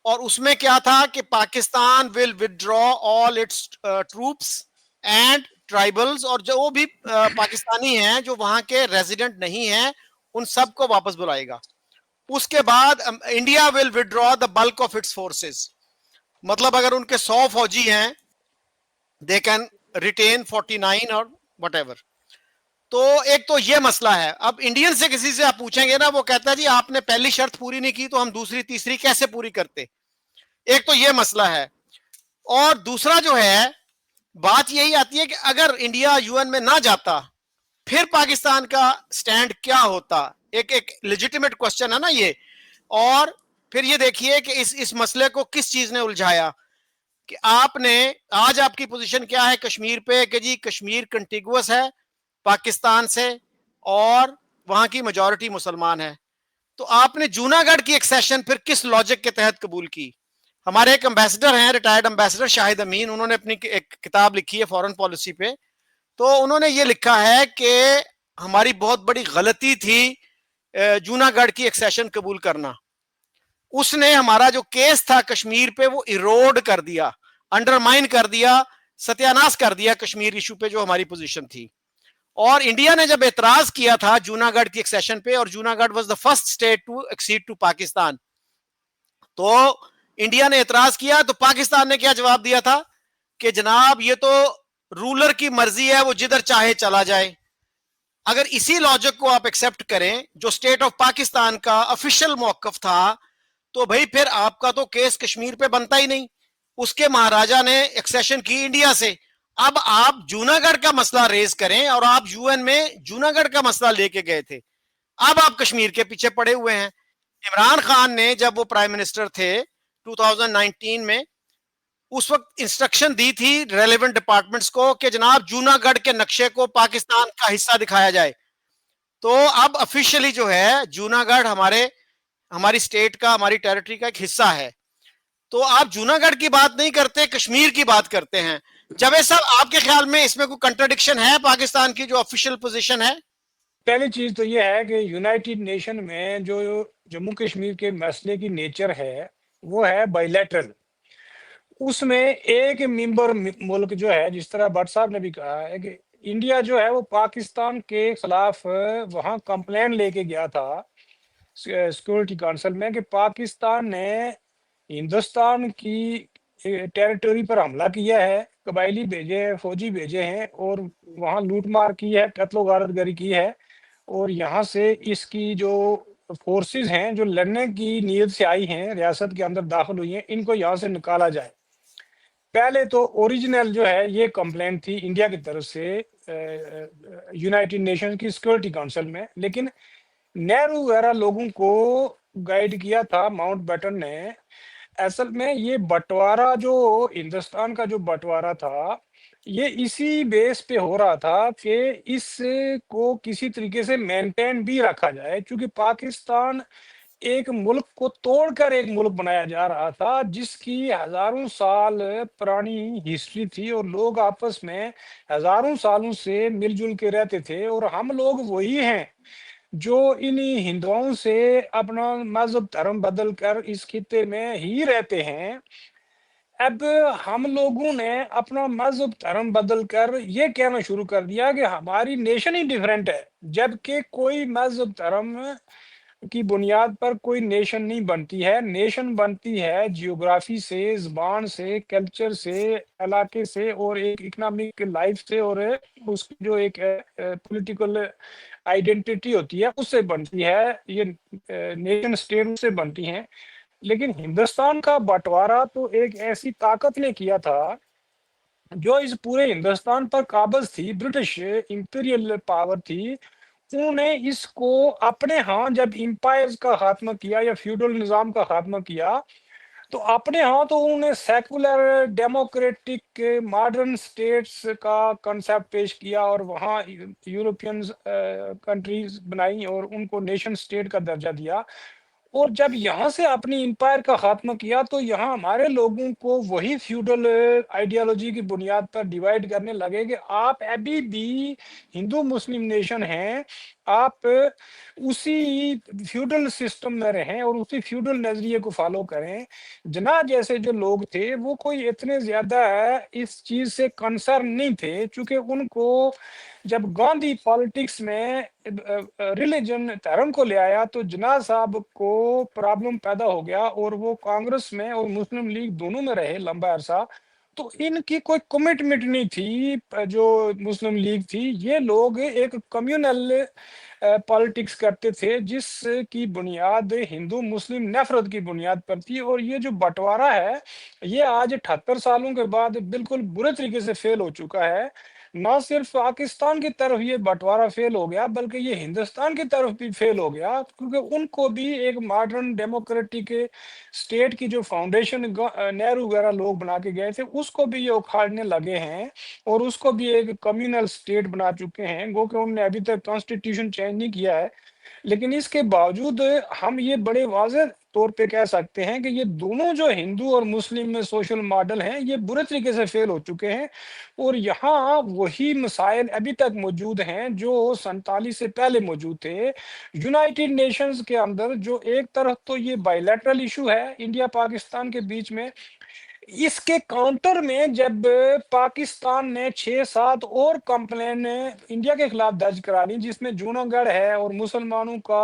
A: اور اس میں کیا تھا کہ پاکستان ول withdraw all its troops and tribals، اور جو بھی پاکستانی ہیں جو وہاں کے ریزیڈنٹ نہیں ہیں ان سب کو واپس بلائے گا۔ اس کے بعد India will withdraw the bulk of its forces، مطلب اگر ان کے 100 فوجی ہیں they can retain 49 اور whatever۔ تو ایک تو یہ مسئلہ ہے۔ اب انڈین سے کسی سے آپ پوچھیں گے نا وہ کہتا ہے جی آپ نے پہلی شرط پوری نہیں کی تو ہم دوسری تیسری کیسے پوری کرتے؟ ایک تو یہ مسئلہ ہے، اور دوسرا جو ہے بات یہی آتی ہے کہ اگر انڈیا یو این میں نہ جاتا پھر پاکستان کا سٹینڈ کیا ہوتا؟ ایک لیجیٹیمیٹ کوسچن ہے نا یہ۔ اور پھر یہ دیکھیے کہ اس مسئلے کو کس چیز نے الجھایا کہ آپ نے آج آپ کی پوزیشن کیا ہے کشمیر پہ کہ جی کشمیر کنٹیگوس ہے پاکستان سے اور وہاں کی میجورٹی مسلمان ہے، تو آپ نے جوناگڑھ کی ایکسیشن پھر کس لاجک کے تحت قبول کی؟ ہمارے ایک امبیسڈر ہیں، ریٹائرڈ امبیسڈر شاہد امین، انہوں نے اپنی ایک کتاب لکھی ہے فورن پالیسی پہ، تو انہوں نے یہ لکھا ہے کہ ہماری بہت بڑی غلطی تھی جوناگڑھ کی ایکسیشن قبول کرنا۔ اس نے ہمارا جو کیس تھا کشمیر پہ وہ ایروڈ کر دیا، انڈرمائن کر دیا، ستیاناش کر دیا کشمیر ایشو پہ جو ہماری پوزیشن تھی۔ اور انڈیا نے جب اعتراض کیا تھا جوناگڑھ کی ایکسیشن پہ، اور Junagadh was the first state to accede to Pakistan, تو انڈیا نے اعتراض کیا تو پاکستان نے کیا جواب دیا تھا کہ جناب یہ تو رولر کی مرضی ہے، وہ جدھر چاہے چلا جائے۔ اگر اسی لاجک کو آپ ایکسپٹ کریں جو اسٹیٹ آف پاکستان کا آفیشیل موقف تھا، تو بھائی پھر آپ کا تو کیس کشمیر پہ بنتا ہی نہیں۔ اس کے مہاراجا نے ایکسیشن کی انڈیا سے، اب آپ جوناگڑھ کا مسئلہ ریز کریں، اور آپ یو این میں جوناگڑھ کا مسئلہ لے کے گئے تھے، اب آپ کشمیر کے پیچھے پڑے ہوئے ہیں۔ عمران خان نے جب وہ پرائم منسٹر تھے 2019 میں، اس وقت انسٹرکشن دی تھی ریلیونٹ ڈپارٹمنٹس کو کہ جناب جوناگڑھ کے نقشے کو پاکستان کا حصہ دکھایا جائے۔ تو اب افیشلی جو ہے جوناگڑھ ہماری اسٹیٹ کا، ہماری ٹیریٹری کا ایک حصہ ہے۔ تو آپ جوناگڑھ کی بات نہیں کرتے، کشمیر کی بات کرتے ہیں۔ جاوید صاحب آپ کے خیال میں اس میں کوئی کنٹرڈکشن ہے پاکستان کی جو آفیشیل پوزیشن ہے؟
B: پہلی چیز تو یہ ہے کہ یونائٹڈ نیشن میں جو جموں کشمیر کے مسئلے کی نیچر ہے وہ ہے بائیلیٹرل. اس میں ایک ممبر ملک جو ہے، جس طرح بٹ صاحب نے بھی کہا ہے کہ انڈیا جو ہے وہ پاکستان کے خلاف وہاں کمپلین لے کے گیا تھا سیکورٹی کونسل میں کہ پاکستان نے ہندوستان کی ٹیریٹری پر حملہ کیا ہے، قبائلی بھیجے ہیں، فوجی بھیجے ہیں اور وہاں لوٹ مار کی ہے، قتل و غارت گری کی ہے، اور یہاں سے اس کی جو فورسز ہیں جو لڑنے کی نیت سے آئی ہیں، ریاست کے اندر داخل ہوئی ہیں، ان کو یہاں سے نکالا جائے. پہلے تو اوریجنل جو ہے یہ کمپلین تھی انڈیا کی طرف سے یونائٹڈ نیشن کی سیکورٹی کونسل میں، لیکن نہرو وغیرہ لوگوں کو گائیڈ کیا تھا ماؤنٹ بیٹن نے. اصل میں یہ بٹوارا جو ہندوستان کا جو بٹوارا تھا یہ اسی بیس پہ ہو رہا تھا کہ اس کو کسی طریقے سے مینٹین بھی رکھا جائے، کیونکہ پاکستان ایک ملک کو توڑ کر ایک ملک بنایا جا رہا تھا جس کی ہزاروں سال پرانی ہسٹری تھی اور لوگ آپس میں ہزاروں سالوں سے مل جل کے رہتے تھے، اور ہم لوگ وہی ہیں جو انہی ہندوؤں سے اپنا مذہب دھرم بدل کر اس خطے میں ہی رہتے ہیں. اب ہم لوگوں نے اپنا مذہب دھرم بدل کر یہ کہنا شروع کر دیا کہ ہماری نیشن ہی ڈیفرنٹ ہے، جبکہ کوئی مذہب دھرم کی بنیاد پر کوئی نیشن نہیں بنتی ہے. نیشن بنتی ہے جیوگرافی سے، زبان سے، کلچر سے، علاقے سے، اور ایک اکنامک لائف سے، اور اس کی جو ایک پولیٹیکل آئیڈینٹی ہوتی ہے اس سے بنتی ہے. یہ نیشن اسٹیٹ سے بنتی ہیں. لیکن ہندوستان کا بٹوارا تو ایک ایسی طاقت نے کیا تھا جو اس پورے ہندوستان پر قابض تھی، برٹش امپیریل پاور تھی. انہوں نے اس کو اپنے ہاں جب امپائرز کا خاتمہ کیا یا فیوڈل نظام کا خاتمہ کیا تو اپنے ہاں تو انہوں نے سیکولر ڈیموکریٹک ماڈرن سٹیٹس کا کنسیپٹ پیش کیا اور وہاں یورپینز کنٹریز بنائی اور ان کو نیشن سٹیٹ کا درجہ دیا. اور جب یہاں سے اپنی امپائر کا خاتمہ کیا تو یہاں ہمارے لوگوں کو وہی فیوڈل آئیڈیالوجی کی بنیاد پر ڈیوائیڈ کرنے لگے کہ آپ ابھی بھی ہندو مسلم نیشن ہیں، آپ اسی فیوڈل سسٹم میں رہیں اور اسی فیوڈل نظریے کو فالو کریں. جناح جیسے جو لوگ تھے وہ کوئی اتنے زیادہ اس چیز سے کنسرن نہیں تھے، چونکہ ان کو جب گاندھی پالیٹکس میں ریلیجن دھرم کو لے آیا تو جناح صاحب کو پرابلم پیدا ہو گیا اور وہ کانگریس میں اور مسلم لیگ دونوں میں رہے لمبا عرصہ. تو ان کی کوئی کمٹمنٹ نہیں تھی جو مسلم لیگ تھی. یہ لوگ ایک کمیونل پالیٹکس کرتے تھے جس کی بنیاد ہندو مسلم نفرت کی بنیاد پر تھی. اور یہ جو بٹوارا ہے یہ آج 78 سالوں کے بعد بالکل برے طریقے سے فیل ہو چکا ہے. نہ صرف پاکستان کی طرف یہ بٹوارا فیل ہو گیا بلکہ یہ ہندوستان کی طرف بھی فیل ہو گیا، کیونکہ ان کو بھی ایک ماڈرن ڈیموکریٹک اسٹیٹ کی جو فاؤنڈیشن نہرو وغیرہ لوگ بنا کے گئے تھے اس کو بھی یہ اکھاڑنے لگے ہیں اور اس کو بھی ایک کمیونل اسٹیٹ بنا چکے ہیں. گو کہ انہوں نے ابھی تک کانسٹیٹیوشن چینج نہیں کیا ہے، لیکن اس کے باوجود ہم یہ بڑے واضح طور پہ کہہ سکتے ہیں کہ یہ دونوں جو ہندو اور مسلم میں سوشل ماڈل ہیں یہ برے طریقے سے فیل ہو چکے ہیں. اور یہاں وہی مسائل ابھی تک موجود ہیں جو 47 سے پہلے موجود تھے. یونائٹڈ نیشنز کے اندر جو ایک طرف تو یہ بائیلیٹرل ایشو ہے انڈیا پاکستان کے بیچ میں، اس کے کاؤنٹر میں جب پاکستان نے 6-7 اور کمپلین انڈیا کے خلاف درج کرا لی جس میں جونو گڑھ ہے اور مسلمانوں کا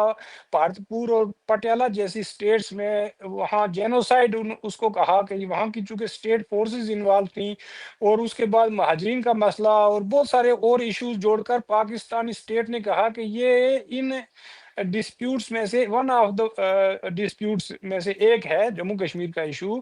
B: بھارت پور اور پٹیالہ جیسی سٹیٹس میں وہاں جینوسائیڈ اس کو کہا کہ وہاں کی چونکہ سٹیٹ فورسز انوالو تھیں، اور اس کے بعد مہاجرین کا مسئلہ اور بہت سارے اور ایشوز جوڑ کر پاکستانی سٹیٹ نے کہا کہ یہ ان ڈسپیوٹس میں سے ون آف دا ڈسپیوٹس میں سے ایک ہے جموں کشمیر کا ایشو.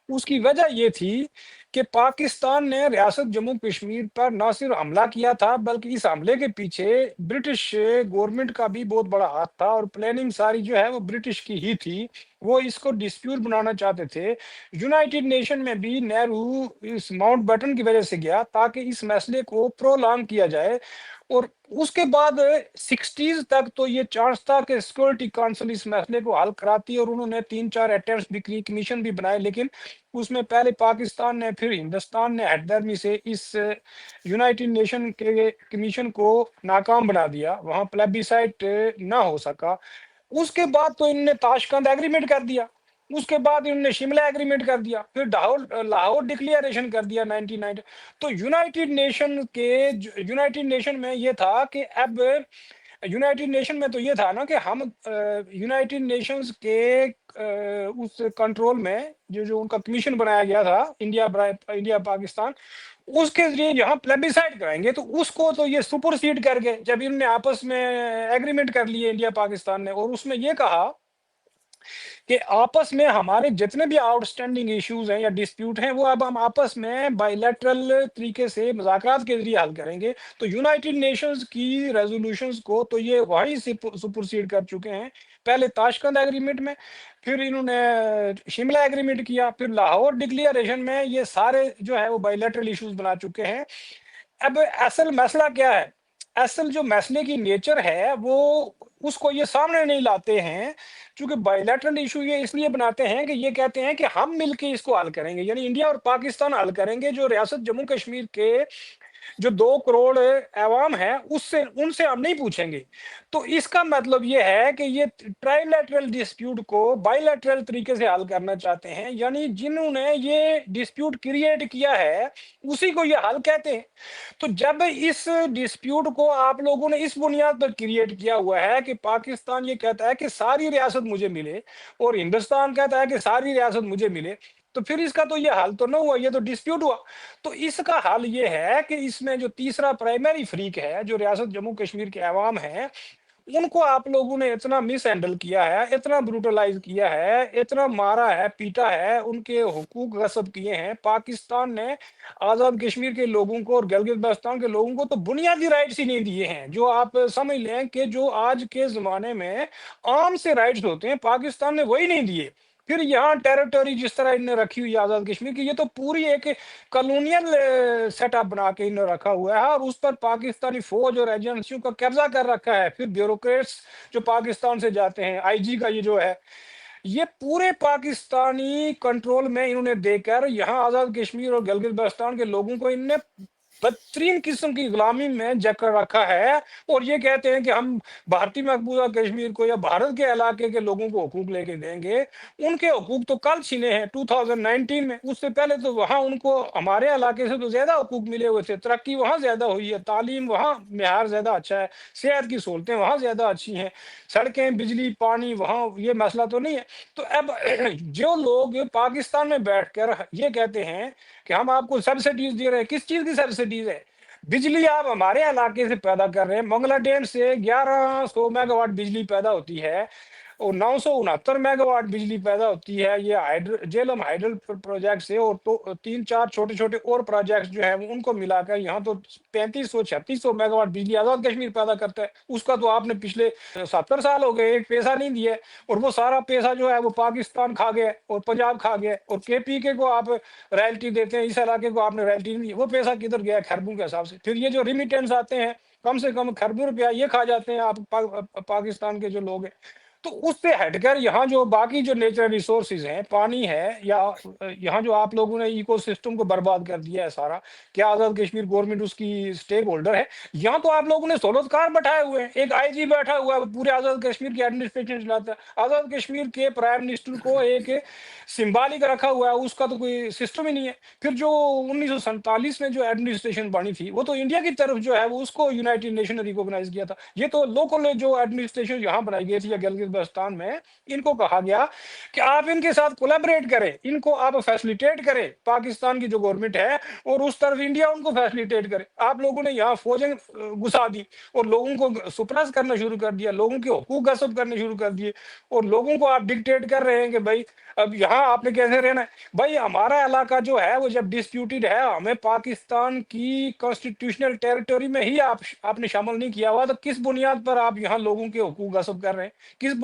B: اس کی وجہ یہ تھی کہ پاکستان نے ریاست جموں کشمیر پر نہ صرف حملہ کیا تھا بلکہ اس حملے کے پیچھے برٹش گورنمنٹ کا بھی بہت بڑا ہاتھ تھا، اور پلاننگ ساری جو ہے وہ برٹش کی ہی تھی. وہ اس کو ڈسپیوٹ بنانا چاہتے تھے. یونائٹڈ نیشن میں بھی نہرو اس ماؤنٹ بیٹن کی وجہ سے گیا تاکہ اس مسئلے کو پرولانگ کیا جائے. اور اس کے بعد 60s تک تو یہ چانس تھا کہ سیکورٹی کونسل اس مسئلے کو حل کراتی، اور انہوں نے 3-4 اٹیمپٹس بھی کی، کمیشن بھی بنائے، لیکن اس میں پہلے پاکستان نے پھر ہندوستان نے ہٹ درمی سے اس یونائٹڈ نیشن کے کمیشن کو ناکام بنا دیا، وہاں پلیبیسائٹ نہ ہو سکا۔ اس کے بعد تو انہوں نے تاشکند ایگریمنٹ کر دیا، اس کے بعد انہوں نے شملہ ایگریمنٹ کر دیا، پھر لاہور ڈکلیریشن کر دیا 1990۔ تو یونائٹڈ نیشن میں یہ تھا کہ اب یونائٹڈ نیشن میں تو یہ تھا نا کہ ہم یونائٹڈ نیشنز کے اس کنٹرول میں جو ان کا کمیشن بنایا گیا تھا انڈیا پاکستان، اس کے ذریعے یہاں پلیبیسائٹ کرائیں گے، تو اس کو تو یہ سپر سیڈ کر گئے جب انہوں نے آپس میں ایگریمنٹ کر لیے انڈیا پاکستان نے، اور اس میں یہ کہا کہ آپس میں ہمارے جتنے بھی آؤٹ اسٹینڈنگ ایشوز ہیں یا ڈسپیوٹ ہیں وہ اب ہم آپس میں بائی لیٹرل طریقے سے مذاکرات کے ذریعے حل کریں گے۔ تو یونائٹڈ نیشنز کی ریزولوشنز کو تو یہ وہیں سے سپرسیڈ کر چکے ہیں، پہلے تاشکند ایگریمنٹ میں، پھر انہوں نے شملہ ایگریمنٹ کیا، پھر لاہور ڈکلیریشن میں، یہ سارے جو ہے وہ بائی لیٹرل ایشوز بنا چکے ہیں۔ اب اصل مسئلہ کیا ہے؟ اصل جو مسئلے کی نیچر ہے وہ اس کو یہ سامنے نہیں لاتے ہیں، چونکہ بائی لیٹرل ایشو یہ اس لیے بناتے ہیں کہ یہ کہتے ہیں کہ ہم مل کے اس کو حل کریں گے، یعنی انڈیا اور پاکستان حل کریں گے، جو ریاست جموں کشمیر کے جو 2 کروڑ عوام ہیں ان سے ہم نہیں پوچھیں گے۔ تو اس کا مطلب یہ ہے کہ یہ ٹرائی لیٹرل ڈسپیوٹ کو بائی لیٹرل طریقے سے حل کرنا چاہتے ہیں، یعنی جنہوں نے یہ ڈسپیوٹ کریٹ کیا ہے اسی کو یہ حل کہتے ہیں۔ تو جب اس ڈسپیوٹ کو آپ لوگوں نے اس بنیاد پر کریٹ کیا ہوا ہے کہ پاکستان یہ کہتا ہے کہ ساری ریاست مجھے ملے اور ہندوستان کہتا ہے کہ ساری ریاست مجھے ملے، تو پھر اس کا تو یہ حل تو نہ ہوا، یہ تو ڈسپیوٹ ہوا۔ تو اس کا حل یہ ہے کہ اس میں جو تیسرا پرائمری فریق ہے، جو ریاست جموں کشمیر کے عوام ہیں، ان کو آپ لوگوں نے اتنا مس ہینڈل کیا ہے، اتنا بروٹلائز کیا ہے، اتنا مارا ہے، پیٹا ہے، ان کے حقوق غصب کیے ہیں۔ پاکستان نے آزاد کشمیر کے لوگوں کو اور گلگت بلتستان کے لوگوں کو تو بنیادی رائٹس ہی نہیں دیے ہیں، جو آپ سمجھ لیں کہ جو آج کے زمانے میں عام سے رائٹس ہوتے ہیں، پاکستان نے وہی نہیں دیے۔ پھر یہاں ٹیریٹوری جس طرح انہوں نے رکھی ہوئی آزاد کشمیر کی، یہ تو پوری ایک کالونیل سیٹ اپ بنا کے انہوں نے رکھا ہوا ہے، اور اس پر پاکستانی فوج اور ایجنسیوں کا قبضہ کر رکھا ہے۔ پھر بیوروکریٹس جو پاکستان سے جاتے ہیں، آئی جی کا یہ جو ہے، یہ پورے پاکستانی کنٹرول میں انہوں نے دے کر یہاں آزاد کشمیر اور گلگت بلتستان کے لوگوں کو انہوں نے بدترین قسم کی غلامی میں جکڑ رکھا ہے، اور یہ کہتے ہیں کہ ہم بھارتی مقبوضہ کشمیر کو یا بھارت کے علاقے کے لوگوں کو حقوق لے کے دیں گے۔ ان کے حقوق تو کل چھینے ہیں 2019 میں، اس سے پہلے تو وہاں ان کو ہمارے علاقے سے تو زیادہ حقوق ملے ہوئے تھے، ترقی وہاں زیادہ ہوئی ہے، تعلیم وہاں معیار زیادہ اچھا ہے، صحت کی سہولتیں وہاں زیادہ اچھی ہیں، سڑکیں، بجلی، پانی وہاں یہ مسئلہ تو نہیں ہے۔ تو اب جو لوگ پاکستان میں بیٹھ کر یہ کہتے ہیں کہ ہم آپ کو سبسڈیز دے رہے ہیں، کس چیز کی سبسڈیز ہے؟ بجلی آپ ہمارے علاقے سے پیدا کر رہے ہیں، منگلا ڈیم سے 1100 میگا واٹ بجلی پیدا ہوتی ہے، اور 969 میگا واٹ بجلی پیدا ہوتی ہے، یہ جیلم ہائیڈل پروجیکٹ سے، اور تو 3-4 چھوٹے چھوٹے اور پروجیکٹس جو ہیں ان کو ملا کر یہاں تو 3500-3600 میگا واٹ بجلی آزاد کشمیر پیدا کرتا ہے۔ اس کا تو آپ نے پچھلے 70 سال ہو گئے ایک پیسہ نہیں دیا ہے، اور وہ سارا پیسہ جو ہے وہ پاکستان کھا گیا اور پنجاب کھا گیا، اور کے پی کے کو آپ رائلٹی دیتے ہیں، اس علاقے کو آپ نے رائلٹی نہیں دی، وہ پیسہ کدھر گیا ہے؟ خربوں کے حساب سے۔ پھر یہ جو ریمیٹنس آتے ہیں کم سے کم خربوں روپیہ یہ کھا جاتے ہیں آپ پاکستان کے جو لوگ ہیں۔ تو اس سے ہٹ کر یہاں جو باقی جو نیچرل ریسورسز ہیں، پانی ہے، یا یہاں جو آپ لوگوں نے ایکو سسٹم کو برباد کر دیا ہے سارا، کیا آزاد کشمیر گورنمنٹ اس کی سٹیک ہولڈر ہے؟ یہاں تو آپ لوگوں نے سہولتکار بٹھائے ہوئے ہیں، ایک آئی جی بیٹھا ہوا ہے پورے آزاد کشمیر کی ایڈمنسٹریشن چلاتا ہے، آزاد کشمیر کے پرائم منسٹر کو ایک سمبالک رکھا ہوا ہے، اس کا تو کوئی سسٹم ہی نہیں ہے۔ پھر جو 1947 میں جو ایڈمنسٹریشن بنی تھی وہ تو انڈیا کی طرف جو ہے وہ اس کو یونائٹڈ نیشن نے ریکوگنائز کیا تھا، یہ تو لوکل جو ایڈمنسٹریشن یہاں بنائی گئی تھی یا گلگت بلتستان میں، ان کو کہا گیا کہ آپ ان کے ساتھ کولیبریٹ کریں، ان کو آپ فیسلیٹیٹ کریں، پاکستان کی جو گورنمنٹ ہے، اور اس طرف انڈیا ان کو فیسلیٹیٹ کرے۔ آپ لوگوں نے یہاں فوجیں گھسا دی اور لوگوں کو سپرس کرنا شروع کر دیا، لوگوں کے حقوق غصب کرنے شروع کر دیے، اور لوگوں کو آپ ڈکٹیٹ کر رہے ہیں کہ بھائی اب یہاں آپ نے کیسے رہنا ہے۔ بھائی ہمارا علاقہ جو ہے وہ جب ڈسپیوٹڈ ہے، ہمیں پاکستان کی کانسٹیٹیوشنل ٹیریٹوری میں ہی آپ نے شامل نہیں کیا ہوا، تو کس بنیاد پر آپ یہاں لوگوں کے حقوق غصب کر رہے ہیں؟ کس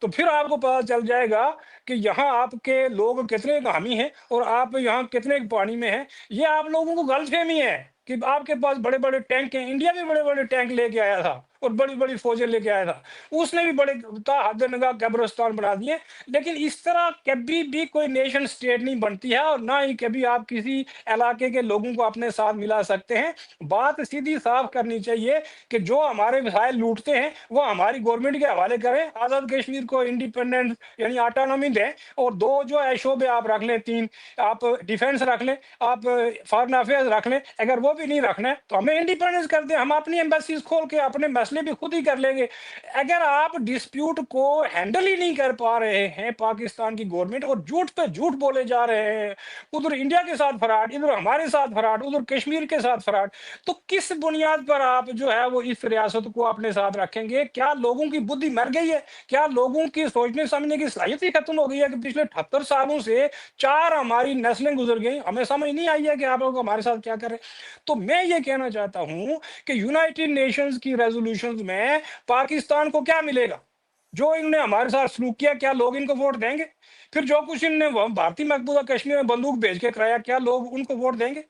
B: تو پھر آپ کو پتا چل جائے گا کہ یہاں آپ کے لوگ کتنے حامی ہیں اور آپ یہاں کتنے پانی میں ہیں. یہ آپ لوگوں کو غلط فہمی ہے کہ آپ کے پاس بڑے بڑے ٹینک ہیں. انڈیا بھی بڑے بڑے ٹینک لے کے آیا تھا اور بڑی بڑی فوجیں لے کے آیا تھا, اس نے بھی بڑے حد نگاہ قبرستان بنا دیے. لیکن اس طرح کبھی بھی کوئی نیشن سٹیٹ نہیں بنتی ہے, اور نہ ہی کبھی آپ کسی علاقے کے لوگوں کو اپنے ساتھ ملا سکتے ہیں. بات سیدھی صاف کرنی چاہیے کہ جو ہمارے وسائل لوٹتے ہیں وہ ہماری گورنمنٹ کے حوالے کریں, آزاد کشمیر کو انڈیپینڈنٹ یعنی آٹونومی دیں, اور دو جو ہے شعبے آپ رکھ لیں, 3 آپ ڈیفنس رکھ لیں, آپ فارن افیئرز رکھ لیں. اگر وہ بھی نہیں رکھنا ہے تو ہمیں انڈیپینڈنس کر دیں, ہم اپنی ایمبیسیز کھول کے اپنے مسئلے بھی خود ہی کر لیں گے. اگر آپ ڈسپیوٹ کو ہینڈل ہی نہیں کر پا رہے ہیں پاکستان کی گورنمنٹ, اور جھوٹ پہ جھوٹ بولے جا رہے ہیں, ادھر انڈیا کے ساتھ فراڈ, ادھر ہمارے ساتھ فراڈ, ادھر کشمیر کے ساتھ فراڈ, تو کس بنیاد پر آپ جو ہے وہ اس ریاست کو اپنے ساتھ رکھیں گے؟ کیا لوگوں کی بدھی مر گئی ہے؟ کیا لوگوں کی سوچنے سمجھنے کی صلاحیت ہی ختم ہو گئی ہے کہ پچھلے 78 سالوں سے 4 ہماری نسلیں گزر گئیں, ہمیں سمجھ نہیں آئی ہے کہ آپ لوگ ہمارے ساتھ کیا کریں؟ تو میں یہ کہنا چاہتا ہوں کہ یونائٹڈ نیشنز کی ریزولوشنز میں پاکستان کو کیا ملے گا؟ جو انہوں نے ہمارے ساتھ سلوک کیا, کیا لوگ ان کو ووٹ دیں گے؟ پھر جو کچھ ان نے بھارتی مقبوضہ کشمیر میں بندوق بھیج کے کرایا, کیا لوگ ان کو ووٹ دیں گے؟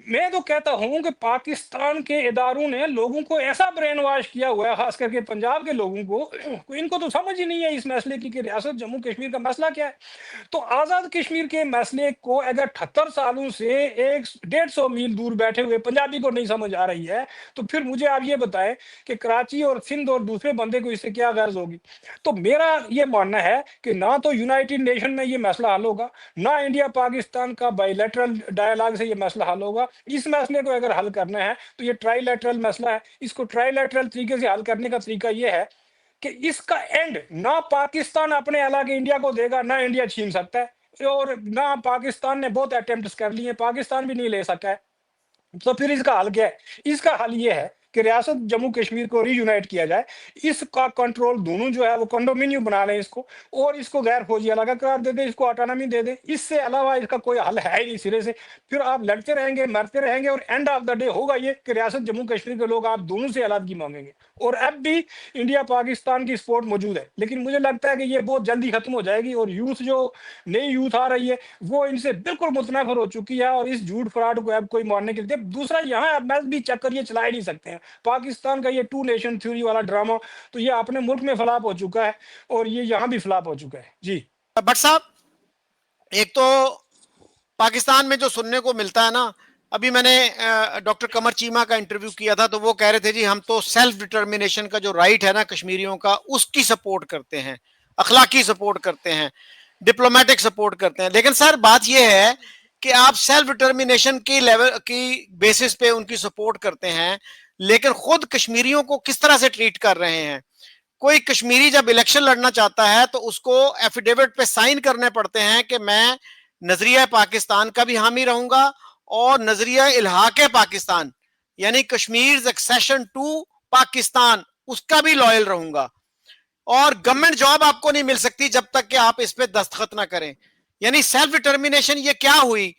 B: میں تو کہتا ہوں کہ پاکستان کے اداروں نے لوگوں کو ایسا برین واش کیا ہوا ہے, خاص کر کے پنجاب کے لوگوں کو, ان کو تو سمجھ ہی نہیں ہے اس مسئلے کی کہ ریاست جموں کشمیر کا مسئلہ کیا ہے. تو آزاد کشمیر کے مسئلے کو اگر 78 سالوں سے 150 میل دور بیٹھے ہوئے پنجابی کو نہیں سمجھ آ رہی ہے, تو پھر مجھے آپ یہ بتائیں کہ کراچی اور سندھ اور دوسرے بندے کو اس سے کیا غرض ہوگی؟ تو میرا یہ ماننا ہے کہ نہ تو یونائٹڈ نیشن میں یہ مسئلہ حل ہوگا, نہ انڈیا پاکستان کا بائی لیٹرل ڈائلاگ سے یہ مسئلہ حل ہوگا. اس مسئلے کو اگر حل کرنا ہے تو یہ ٹرائی لیٹرل مسئلہ ہے. اس کو ٹرائی لیٹرل طریقے سے حل کرنے کا طریقہ یہ ہے کہ اس کا اینڈ نہ پاکستان اپنے علاقے انڈیا کو دے گا, نہ انڈیا چھین سکتا ہے, اور نہ پاکستان نے بہت اٹیمپٹس کر لی ہیں, پاکستان بھی نہیں لے سکا ہے. تو پھر اس کا حل کیا ہے؟ اس کا حل یہ ہے کہ ریاست جموں کشمیر کو ری یونائٹ کیا جائے, اس کا کنٹرول دونوں جو ہے وہ کنڈومینیوم بنا لیں اس کو, اور اس کو غیر فوجی علاقہ قرار دے دیں, اس کو آٹونومی دے دیں. اس سے علاوہ اس کا کوئی حل ہے ہی نہیں سرے سے. پھر آپ لڑتے رہیں گے, مرتے رہیں گے, اور اینڈ آف دا ڈے ہوگا یہ کہ ریاست جموں کشمیر کے لوگ آپ دونوں سے علیحدگی مانگیں گے. اور اب بھی انڈیا پاکستان کی سپورٹ موجود ہے, لیکن مجھے لگتا ہے کہ یہ بہت جلدی ختم ہو جائے گی, اور یوتھ جو نئی یوتھ آ رہی ہے وہ ان سے بالکل متنفر ہو چکی ہے, اور اس جھوٹ فراڈ کو اب کوئی ماننے کے لیے. دوسرا, یہاں اب بھی چکر یہ چلا ہی نہیں سکتے ہیں. پاکستان کا یہ 2 نیشن تھیوری والا ڈرامہ تو یہ اپنے ملک میں فلاپ ہو چکا ہے, اور یہ یہاں بھی فلاپ ہو چکا ہے. جی
A: بٹ صاحب, ایک تو پاکستان میں جو سننے کو ملتا ہے نا, ابھی میں نے ڈاکٹر قمر چیمہ کا انٹرویو کیا تھا تو وہ کہہ رہے تھے جی ہم تو سیلف ڈٹرمنیشن کا جو رائٹ ہے نا کشمیریوں کا, اس کی سپورٹ کرتے ہیں, اخلاقی سپورٹ کرتے ہیں, ڈپلومیٹک سپورٹ کرتے ہیں. لیکن سر بات یہ ہے کہ آپ سیلف ڈٹرمنیشن کی لیول کی بیسس پہ ان کی سپورٹ کرتے ہیں, لیکن خود کشمیریوں کو کس طرح سے ٹریٹ کر رہے ہیں؟ کوئی کشمیری جب الیکشن لڑنا چاہتا ہے تو اس کو ایفیڈیوٹ پہ سائن کرنے پڑتے ہیں کہ میں نظریہ پاکستان کا بھی حامی رہوں گا, اور نظریہ الحاق پاکستان یعنی کشمیر ایکسیشن ٹو پاکستان اس کا بھی لائل رہوں گا, اور گورنمنٹ جاب آپ کو نہیں مل سکتی جب تک کہ آپ اس پہ دستخط نہ کریں. یعنی سیلف ڈٹرمنیشن یہ کیا ہوئی؟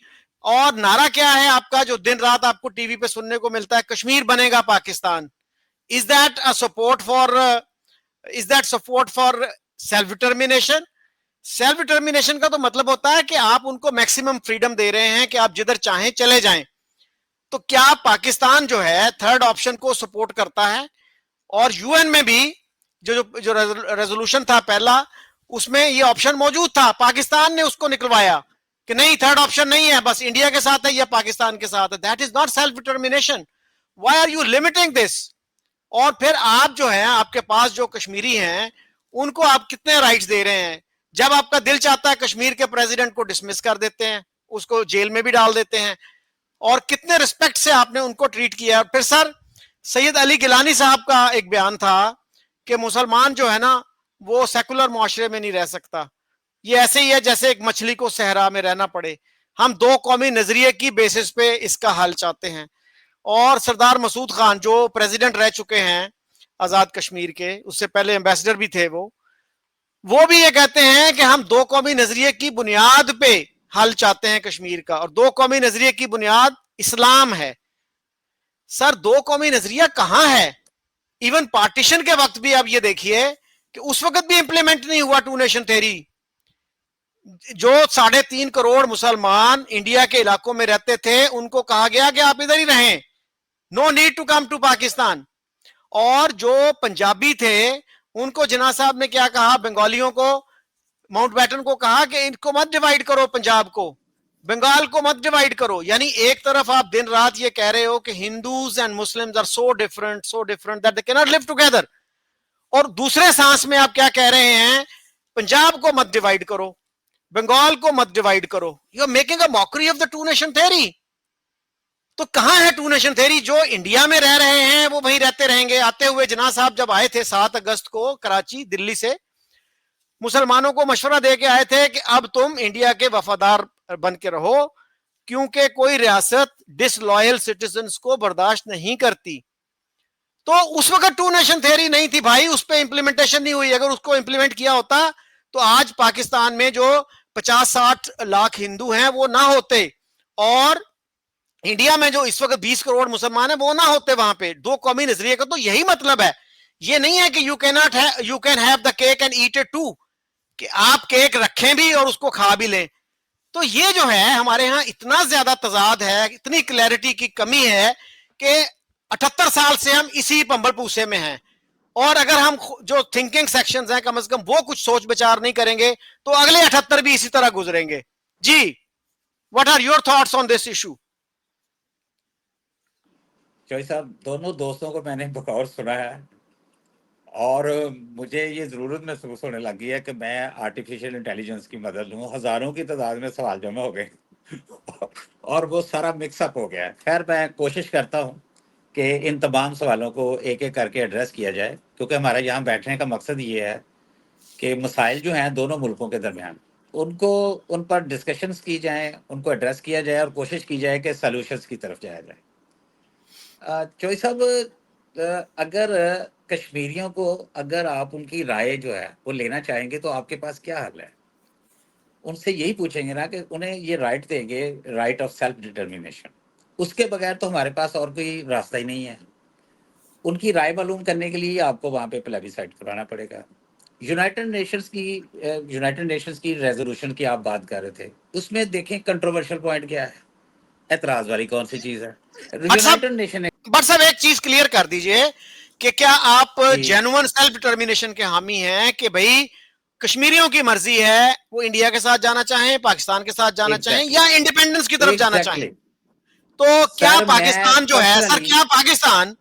A: اور نعرہ کیا ہے آپ کا جو دن رات آپ کو ٹی وی پہ سننے کو ملتا ہے, کشمیر بنے گا Pakistan. Is that a support for self determination? Self determination کا تو مطلب ہوتا ہے کہ آپ ان کو میکسیمم فریڈم دے رہے ہیں کہ آپ جدھر چاہیں چلے جائیں. تو کیا پاکستان جو ہے تھرڈ آپشن کو سپورٹ کرتا ہے؟ اور یو این میں بھی جو ریزولوشن تھا پہلا, اس میں یہ آپشن موجود تھا, پاکستان نے اس کو نکلوایا کہ نہیں تھرڈ آپشن نہیں ہے, بس انڈیا کے ساتھ ہے یا پاکستان کے ساتھ ہے. That is not self determination. Why are you limiting this? اور پھر آپ جو ہیں, آپ کے پاس جو کشمیری ہیں ان کو آپ کتنے رائٹس دے رہے ہیں؟ جب آپ کا دل چاہتا ہے کشمیر کے پریزیڈنٹ کو ڈسمس کر دیتے ہیں, اس کو جیل میں بھی ڈال دیتے ہیں, اور کتنے ریسپیکٹ سے آپ نے ان کو ٹریٹ کیا. اور پھر سر سید علی گیلانی صاحب کا ایک بیان تھا کہ مسلمان جو ہے نا وہ سیکولر معاشرے میں نہیں رہ سکتا, یہ ایسے ہی ہے جیسے ایک مچھلی کو صحرا میں رہنا پڑے. ہم 2 قومی نظریے کی بیسس پہ اس کا حل چاہتے ہیں. اور سردار مسعود خان جو پریزیڈنٹ رہ چکے ہیں آزاد کشمیر کے, اس سے پہلے ایمبیسڈر بھی تھے, وہ بھی یہ کہتے ہیں کہ ہم 2 قومی نظریے کی بنیاد پہ حل چاہتے ہیں کشمیر کا, اور 2 قومی نظریے کی بنیاد اسلام ہے. سر 2 قومی نظریہ کہاں ہے؟ ایون پارٹیشن کے وقت بھی آپ یہ دیکھیے کہ اس وقت بھی امپلیمنٹ نہیں ہوا ٹو نیشن تھیری. جو 3.5 کروڑ مسلمان انڈیا کے علاقوں میں رہتے تھے ان کو کہا گیا کہ آپ ادھر ہی رہیں, no need to come to Pakistan. اور جو پنجابی تھے ان کو جناح صاحب نے کیا کہا, بنگالیوں کو, ماؤنٹ بیٹن کو کہا کہ ان کو مت ڈیوائیڈ کرو, پنجاب کو, بنگال کو مت ڈیوائیڈ کرو. یعنی ایک طرف آپ دن رات یہ کہہ رہے ہو کہ Hindus and Muslims are so different that they can't live together, اور دوسرے سانس میں آپ کیا کہہ رہے ہیں, پنجاب کو مت ڈیوائیڈ کرو, بنگال کو مت ڈیوائیڈ کرو. You are making a mockery of the two nation theory. تو کہاں ہے ٹو نیشن تھیری؟ جو انڈیا میں رہ رہے ہیں وہ وہیں رہتے رہیں گے. آتے ہوئے جناح صاحب جب آئے تھے 7 اگست کو کراچی دلی سے, مسلمانوں کو مشورہ دے کے آئے تھے کہ اب تم انڈیا کے وفادار بن کے رہو, کیونکہ کوئی ریاست ڈس لوئل سٹیزنز کو برداشت نہیں کرتی. تو اس وقت ٹو نیشن تھیری نہیں تھی بھائی, اس پہ امپلیمنٹیشن نہیں ہوئی. اگر اس کو امپلیمنٹ کیا ہوتا تو آج پاکستان میں جو 50-60 لاکھ ہندو ہیں وہ نہ ہوتے, اور انڈیا میں جو اس وقت 20 کروڑ مسلمان ہیں وہ نہ ہوتے وہاں پہ. دو قومی نظریے کا تو یہی مطلب ہے. یہ نہیں ہے کہ you can have the cake and eat it too, کہ آپ کیک رکھیں بھی اور اس کو کھا بھی لیں. تو یہ جو ہے ہمارے ہاں اتنا زیادہ تضاد ہے, اتنی کلیئرٹی کی کمی ہے کہ 78 سال سے ہم اسی پمبل پوسے میں ہیں. اور اگر ہم جو تھنکنگ سیکشنز ہیں کم از کم وہ کچھ سوچ بچار نہیں کریں گے تو اگلے 78 بھی اسی طرح گزریں گے. جی, what are your thoughts on this issue?
C: چوئی صاحب, دونوں دوستوں کو میں نے بغور سنا ہے, اور مجھے یہ ضرورت محسوس ہونے لگی ہے کہ میں آرٹیفیشیل انٹیلیجنس کی مدد لوں. ہزاروں کی تعداد میں سوال جمع ہو گئے اور وہ سارا مکس اپ ہو گیا ہے. خیر, میں کوشش کرتا ہوں کہ ان تمام سوالوں کو ایک ایک کر کے ایڈریس کیا جائے, کیونکہ ہمارا یہاں بیٹھنے کا مقصد یہ ہے کہ مسائل جو ہیں دونوں ملکوں کے درمیان ان پر ڈسکشنز کی جائیں, ان کو ایڈریس کیا جائے اور کوشش کی جائے کہ سلوشنز کی طرف جایا جائے. چوئی صاحب, اگر کشمیریوں کو اگر آپ ان کی رائے جو ہے وہ لینا چاہیں گے تو آپ کے پاس کیا حل ہے؟ ان سے یہی پوچھیں گے نا کہ انہیں یہ رائٹ دیں گے, رائٹ آف سیلف ڈٹرمینیشن. اس کے بغیر تو ہمارے پاس اور کوئی راستہ ہی نہیں ہے. ان کی رائے معلوم کرنے کے لیے آپ کو وہاں پہ پلیبیسائٹ کرانا پڑے گا. یونائٹڈ نیشنز کی ریزولوشن کی آپ بات کر رہے تھے, اس میں دیکھیں کنٹروورشل پوائنٹ کیا ہے, اعتراض والی کون سی چیز ہے؟ یونائٹڈ نیشن
A: بٹ صاحب ایک چیز کلیئر کر دیجئے کہ کیا آپ
C: جی.
A: جینوئن سیلف ڈٹرمینیشن کے حامی ہیں کہ بھئی کشمیریوں کی مرضی ہے وہ انڈیا کے ساتھ جانا چاہیں, پاکستان کے ساتھ جانا چاہیں, یا انڈیپینڈنس کی طرف جانا چاہیں؟ تو کیا
C: سر, میں
A: پاکستان جو ہے, سر
C: پرسنلی
A: کیا پاکستان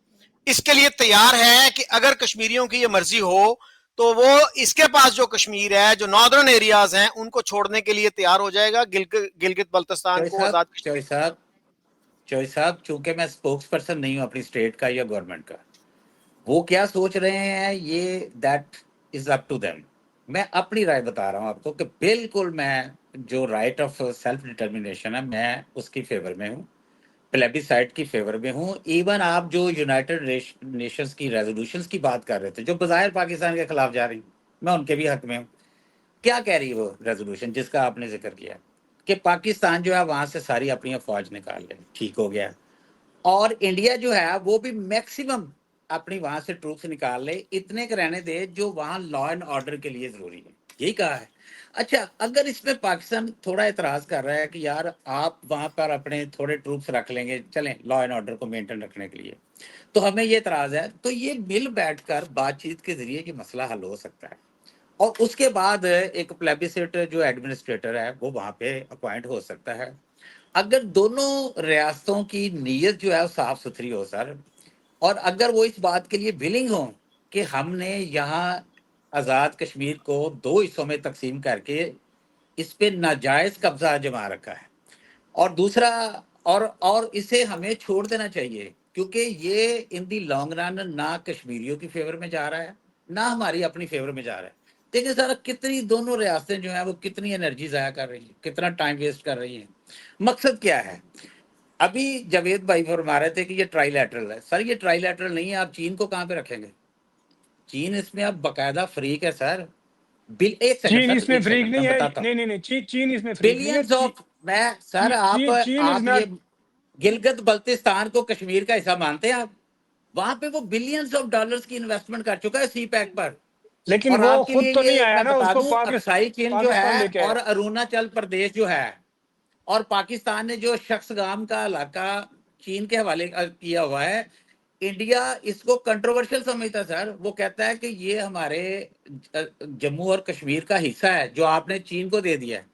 A: اس کے لیے تیار ہے کہ اگر کشمیریوں کی یہ مرضی ہو تو وہ اس کے پاس جو کشمیر ہے, جو ناردرن ایریاز ہیں, ان کو چھوڑنے کے لیے تیار ہو جائے گا, گلگت بلتستان کو آزاد کشمیر؟
C: چوئی صاحب, چونکہ میں اسپوکس پرسن نہیں ہوں اپنی اسٹیٹ کا یا گورنمنٹ کا, وہ کیا سوچ رہے ہیں یہ that is up to them. میں اپنی رائے بتا رہا ہوں آپ کو کہ بالکل میں جو رائٹ آف سیلف ڈٹرمینیشن ہے میں اس کی فیور میں ہوں, پلیبیسائٹ کی فیور میں ہوں. ایون آپ جو یونائٹڈ نیشنز کی ریزولوشنز کی بات کر رہے تھے جو بظاہر پاکستان کے خلاف جا رہی, میں ان کے بھی حق میں ہوں. کیا کہہ رہی ہے وہ ریزولوشن جس کا آپ نے ذکر کیا کہ پاکستان جو ہے وہاں سے ساری اپنی افواج نکال لے, ٹھیک ہو گیا, اور انڈیا جو ہے وہ بھی میکسیمم اپنی وہاں سے ٹروپس نکال لے, اتنے کے رہنے دے جو وہاں لا اینڈ آرڈر کے لیے ضروری ہے. یہی کہا ہے. اچھا, اگر اس میں پاکستان تھوڑا اعتراض کر رہا ہے کہ یار آپ وہاں پر اپنے تھوڑے ٹروپس رکھ لیں گے, چلیں لا اینڈ آرڈر کو مینٹین رکھنے کے لیے, تو ہمیں یہ اعتراض ہے, تو یہ مل بیٹھ کر بات چیت کے ذریعے یہ مسئلہ حل ہو سکتا ہے. اور اس کے بعد ایک پلیبیسٹ جو ایڈمنسٹریٹر ہے وہ وہاں پہ اپوائنٹ ہو سکتا ہے. اگر دونوں ریاستوں کی نیت جو ہے وہ صاف ستھری ہو سر, اور اگر وہ اس بات کے لیے ولنگ ہوں کہ ہم نے یہاں آزاد کشمیر کو 2 حصوں میں تقسیم کر کے اس پہ ناجائز قبضہ جما رکھا ہے, اور دوسرا اور اسے ہمیں چھوڑ دینا چاہیے, کیونکہ یہ ان دی لانگ رن نہ کشمیریوں کی فیور میں جا رہا ہے نہ ہماری اپنی فیور میں جا رہا ہے. دیکھیں سر, کتنی دونوں ریاستیں جو ہیں وہ کتنی انرجی ضائع کر رہی ہیں, کتنا ٹائم ویسٹ کر رہی ہیں. مقصد کیا ہے؟ ابھی جاوید بھائی فرما رہے تھے کہ یہ ٹرائی لیٹرل ہے. سر یہ ٹرائی لیٹرل نہیں ہے. آپ چین کو کہاں پہ رکھیں گے؟ چین اس میں اب باقاعدہ فریق ہے سر. ایک سیکنڈ
B: چین
C: سر,
B: اس میں
C: ایک
B: فریق
C: سیکنڈ میں
B: نہیں ہے,
C: بتاتا ہوں.
B: نہیں, چین اس میں فریق نہیں
C: بلینز
B: ہے.
C: آف, میں سر
B: چین از
C: آپ
B: ناٹ.
C: یہ گلگت بلتستان کو کشمیر کا حصہ مانتے ہیں آپ؟ وہاں پہ وہ بلینز آف ڈالرز کی انویسٹمنٹ کر چکا ہے سی پیک پر.
B: لیکن
C: اور
B: وہ
C: آپ کے
B: خود
C: لیے
B: تو نہیں
C: یہ
B: آیا
C: میں
B: نا,
C: بتا
B: اس کو
C: دوں اکسائی چین جو
B: پاکستان
C: ہے
B: لے کے
C: اور
B: آیا.
C: اروناچل پردیش جو ہے اور پاکستان نے جو شخص گام کا علاقہ چین کے حوالے کیا ہوا ہے, انڈیا اس کو کنٹروورشل سمجھتا سر. وہ کہتا ہے کہ یہ ہمارے جموں اور کشمیر کا حصہ ہے جو آپ نے چین کو دے دیا ہے.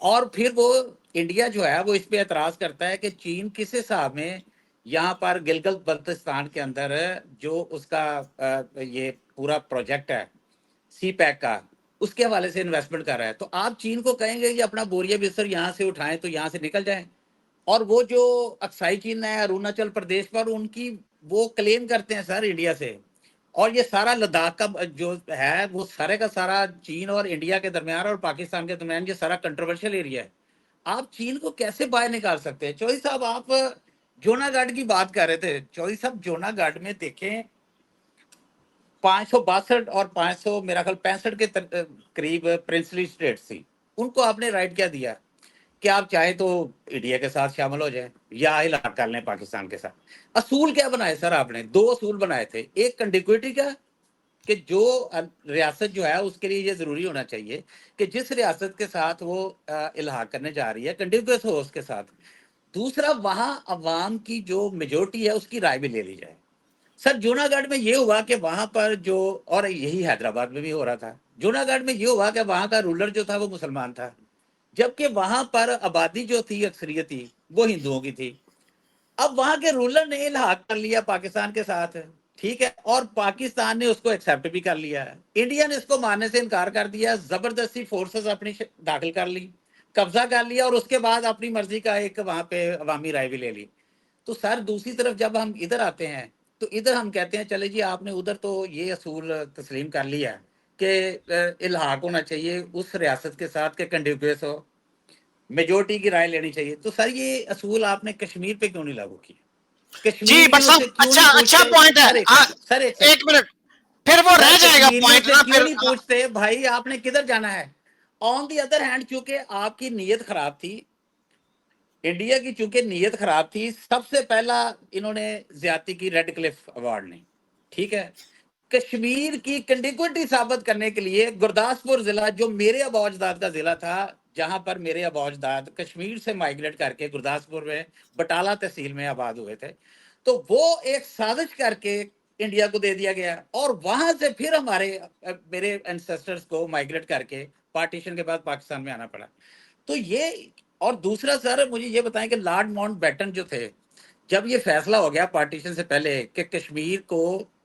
C: اور پھر وہ انڈیا جو ہے وہ اس پہ اعتراض کرتا ہے کہ چین کس حساب میں یہاں پر گلگت بلتستان کے اندر جو اس کا یہ پورا پروجیکٹ ہے سی پیک کا, اس کے حوالے سے انویسٹمنٹ کر رہا ہے. تو آپ چین کو کہیں گے کہ اپنا بوریا بستر یہاں سے اٹھائیں تو یہاں سے نکل جائیں. اور وہ جو اکسائی چین ہے اروناچل پردیش پر, ان کی وہ کلیم کرتے ہیں سر انڈیا سے. اور یہ سارا لداخ کا جو ہے وہ سارے کا سارا چین اور انڈیا کے درمیان اور پاکستان کے درمیان یہ سارا کنٹروورشل ایریا ہے. آپ چین کو کیسے باہر نکال سکتے ہیں؟ چودھری صاحب آپ جونا گارڈ کی بات کر رہے تھے. چودھری صاحب جونا گارڈ میں دیکھیں 562 اور 500 میرا خیال 65 کے قریب پرنسلی اسٹیٹس تھی. ان کو آپ نے رائٹ کیا دیا کہ آپ چاہے تو انڈیا کے ساتھ شامل ہو جائیں یا ہلاک کر لیں پاکستان کے ساتھ. اصول کیا بنائے سر آپ نے؟ 2 اصول بنائے تھے. ایک کنڈیکوٹی کا کہ جو ریاست جو ہے اس کے لیے یہ ضروری ہونا چاہیے کہ جس ریاست کے ساتھ وہ الحاق کرنے جا رہی ہے کنڈیگوس ہو اس کے ساتھ. دوسرا وہاں عوام کی جو میجورٹی ہے اس کی رائے بھی لے لی جائے. سر جونا گڑھ میں یہ ہوا کہ وہاں پر جو, اور یہی حیدرآباد میں بھی ہو رہا تھا, جونا گڑھ میں یہ ہوا کہ وہاں کا رولر جو تھا وہ مسلمان تھا, جبکہ وہاں پر آبادی جو تھی اکثریتی وہ ہندوؤں کی تھی. اب وہاں کے رولر نے الحاق کر لیا پاکستان کے ساتھ, ٹھیک ہے, اور پاکستان نے اس کو ایکسیپٹ بھی کر لیا ہے. انڈیا نے اس کو ماننے سے انکار کر دیا, زبردستی فورسز اپنی داخل کر لی, قبضہ کر لیا, اور اس کے بعد اپنی مرضی کا ایک وہاں پہ عوامی رائے بھی لے لی. تو سر دوسری طرف جب ہم ادھر آتے ہیں تو ادھر ہم کہتے ہیں چلے جی آپ نے ادھر تو یہ اصول تسلیم کر لیا کہ الحاق ہونا چاہیے اس ریاست کے ساتھ کہ کنڈیگوس ہو, میجورٹی کی رائے لینی چاہیے. تو سر یہ اصول آپ نے کشمیر پہ کیوں نہیں لاگو کیا؟
A: جی بٹ
C: کشمیریوں
A: صاحب
C: سے کیوں
A: اچھا
C: نہیں
A: اچھا
C: پوچھتے؟
A: پوائنٹ ہے.
C: سر ایک سیکنڈ, سر ایک
A: ایک
C: سیکنڈ,
A: منٹ, پھر وہ
C: سر
A: رہ جائے گا
C: کشمیریوں
A: پوائنٹ
C: سے
A: نا.
C: کیوں
A: پھر
C: نہیں پوچھتے بھائی آپ نے کدھر جانا ہے؟ آن دی ادر ہینڈ چونکہ آپ کی نیت خراب تھی, انڈیا کی چونکہ نیت خراب تھی, سب سے پہلا انہوں نے زیادتی کی ریڈ کلف ایوارڈ نے, ٹھیک ہے. کشمیر کی کنڈیگوٹی ثابت کرنے کے لیے گرداسپور ضلع جو میرے آباء و اجداد کا ضلع تھا, جہاں پر میرے آباء و اجداد کشمیر سے مائگریٹ کر کے گرداسپور میں بٹالہ تحصیل میں آباد ہوئے تھے, تو وہ ایک سازش کر کے انڈیا کو دے دیا گیا, اور وہاں سے پھر میرے انسیسٹرز کو مائگریٹ کر کے پارٹیشن کے بعد پاکستان میں آنا پڑا. تو یہ, اور دوسرا سر مجھے یہ بتائیں کہ لارڈ ماؤنٹ بیٹن جو تھے, جب یہ فیصلہ ہو گیا پارٹیشن سے پہلے کہ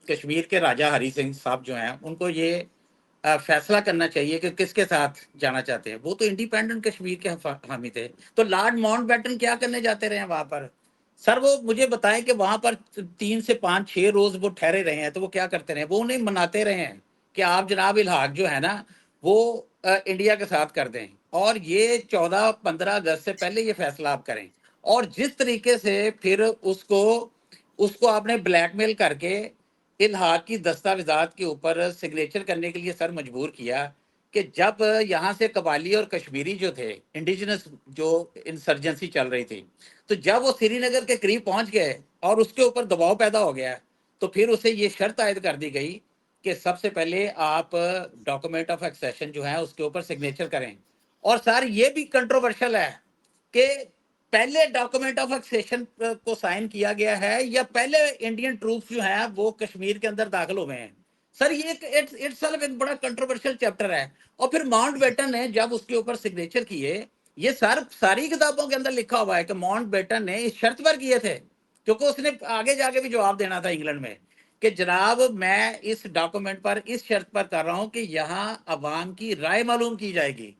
C: کشمیر کے راجہ ہری سنگھ صاحب جو ہیں ان کو یہ فیصلہ کرنا چاہیے کہ کس کے ساتھ جانا چاہتے ہیں, وہ تو انڈیپینڈنٹ کشمیر کے حامی تھے, تو لارڈ ماؤنٹ بیٹن کیا کرنے جاتے رہے ہیں وہاں پر؟ سر وہ مجھے بتائیں کہ وہاں پر 3 سے 5-6 روز وہ ٹھہرے رہے ہیں, تو وہ کیا کرتے رہے؟ وہ انہیں مناتے رہے ہیں کہ آپ جناب الحاق جو ہے نا وہ انڈیا کے ساتھ کر دیں, اور یہ 14-15 اگست سے پہلے یہ فیصلہ آپ کریں. اور جس طریقے سے پھر اس کو آپ نے بلیک میل کر کے الحاق کی دستاویزات کے اوپر سگنیچر کرنے کے لیے سر مجبور کیا, کہ جب یہاں سے قبائلی اور کشمیری جو تھے انڈیجنس جو انسرجنسی چل رہی تھی, تو جب وہ سری نگر کے قریب پہنچ گئے اور اس کے اوپر دباؤ پیدا ہو گیا, تو پھر اسے یہ شرط عائد کر دی گئی کہ سب سے پہلے آپ ڈاکومنٹ آف ایکسیشن جو ہے اس کے اوپر سگنیچر کریں. اور سر یہ بھی کنٹروورشل ہے کہ پہلے ڈاکومنٹ آف ایکسیشن کو سائن کیا گیا ہے یا پہلے انڈین ٹروپس جو ہیں وہ کشمیر کے اندر داخل ہوئے ہیں. سر یہ ایک بڑا کنٹروورشل چیپٹر ہے. اور پھر ماؤنٹ بیٹن نے جب اس کے اوپر سگنیچر کیے, یہ ساری کتابوں کے اندر لکھا ہوا ہے کہ ماؤنٹ بیٹن نے اس شرط پر کیے تھے, کیونکہ اس نے آگے جا کے بھی جواب دینا تھا انگلینڈ میں کہ جناب میں اس ڈاکومنٹ پر اس شرط پر کر رہا ہوں کہ یہاں عوام کی رائے معلوم کی جائے گی.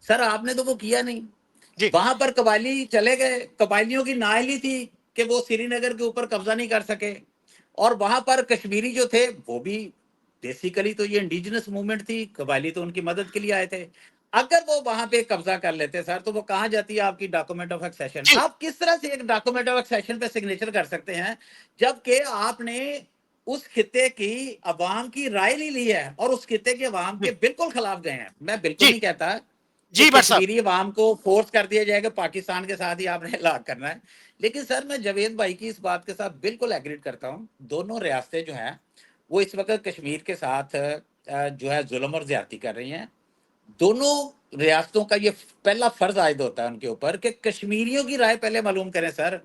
C: سر آپ نے تو وہ کیا نہیں.
A: جی
C: وہاں پر قبائلی چلے گئے, قبائلیوں کی نااہلی تھی کہ وہ سری نگر کے اوپر قبضہ نہیں کر سکے, اور وہاں پر کشمیری جو تھے وہ بھی بیسیکلی تو یہ انڈیجنس موومنٹ تھی, قبائلی تو ان کی مدد کے لیے آئے تھے. اگر وہ وہاں پہ قبضہ کر لیتے سر تو وہ کہاں جاتی ہے آپ کی ڈاکومنٹ آف ایکسیشن؟
A: جی
C: آپ کس طرح سے ایک ڈاکومنٹ آف ایکسیشن پہ سگنیچر کر سکتے ہیں جبکہ آپ نے اس خطے کی عوام کی رائے نہیں لی ہے اور اس خطے کے عوام کے بالکل خلاف گئے ہیں؟ میں بالکل
A: جی
C: نہیں کہتا کہ
A: جی بٹ صاحب,
C: کشمیری عوام کو فورس کر دیا جائے کہ پاکستان کے ساتھ ہی آپ نے ہلاک کرنا ہے, لیکن سر میں جاوید بھائی کی اس بات کے ساتھ بالکل ایگریٹ کرتا ہوں. دونوں ریاستیں جو ہیں وہ اس وقت کشمیر کے ساتھ جو ہے ظلم اور زیادتی کر رہی ہیں. دونوں ریاستوں کا یہ پہلا فرض عائد ہوتا ہے ان کے اوپر کہ کشمیریوں کی رائے پہلے معلوم کریں. سر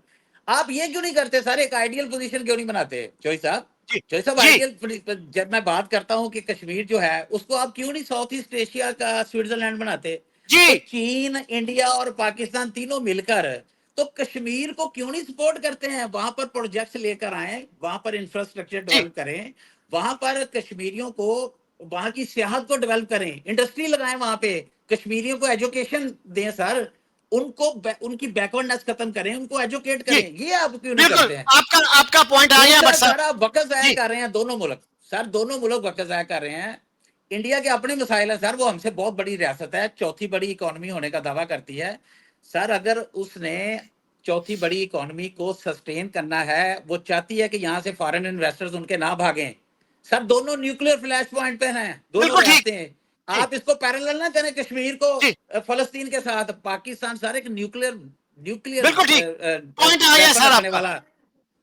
C: آپ یہ کیوں نہیں کرتے سر؟ ایک آئیڈیل پوزیشن کیوں نہیں بناتے چوئی صاحب؟
A: جی
C: چوئی صاحب
A: جی
C: آئیڈیل جب میں بات کرتا ہوں کہ کشمیر جو ہے اس کو آپ کیوں نہیں ساؤتھ ایسٹ ایشیا کا سوئٹزرلینڈ بناتے؟ تو
A: جی
C: چین، انڈیا اور پاکستان تینوں مل کر تو کشمیر کو کیوں نہیں سپورٹ کرتے ہیں؟ وہاں پر پروجیکٹس لے کر آئیں، وہاں پر انفراسٹرکچر
A: جی
C: ڈیولپ کریں، وہاں پر کشمیریوں کو وہاں کی سیاحت کو ڈیولپ کریں، انڈسٹری لگائیں وہاں پہ، کشمیریوں کو ایجوکیشن دیں سر، ان کو ان کی بیکورڈنس ختم کریں، ان کو ایجوکیٹ
A: جی
C: کریں. یہ آپ کیوں نہیں
A: بالکل
C: کرتے ہیں؟
A: آپ کا پوائنٹ آ گیا بٹ
C: سر
A: صاحب.
C: آپ وقت ضائع
A: جی
C: کر رہے ہیں دونوں ملک. سر دونوں ملک وقت ضائع کر رہے ہیں. انڈیا کے اپنے مسائل ہیں سر، وہ ہم سے بہت بڑی ریاست ہے، چوتھی بڑی اکانومی ہونے کا دعویٰ کرتی ہے. سر اگر اس نے چوتھی بڑی اکانومی کو سسٹین کرنا ہے، وہ چاہتی ہے کہ یہاں سے فارن انویسٹرز ان کے نہ بھاگیں. سر دونوں نیوکلیر فلیش پوائنٹ پہ ہیں دونوں
A: بالکل ٹھیک.
C: ریاستیں.
A: جی
C: آپ اس کو پیرالل نہ کریں کشمیر کو
A: جی
C: فلسطین کے ساتھ. پاکستان سر ایک نیوکلیر
A: بالکل ٹھیک پوائنٹ آ گیا
C: ویپن
A: سر آپ
C: رکھنے
A: کا.
C: والا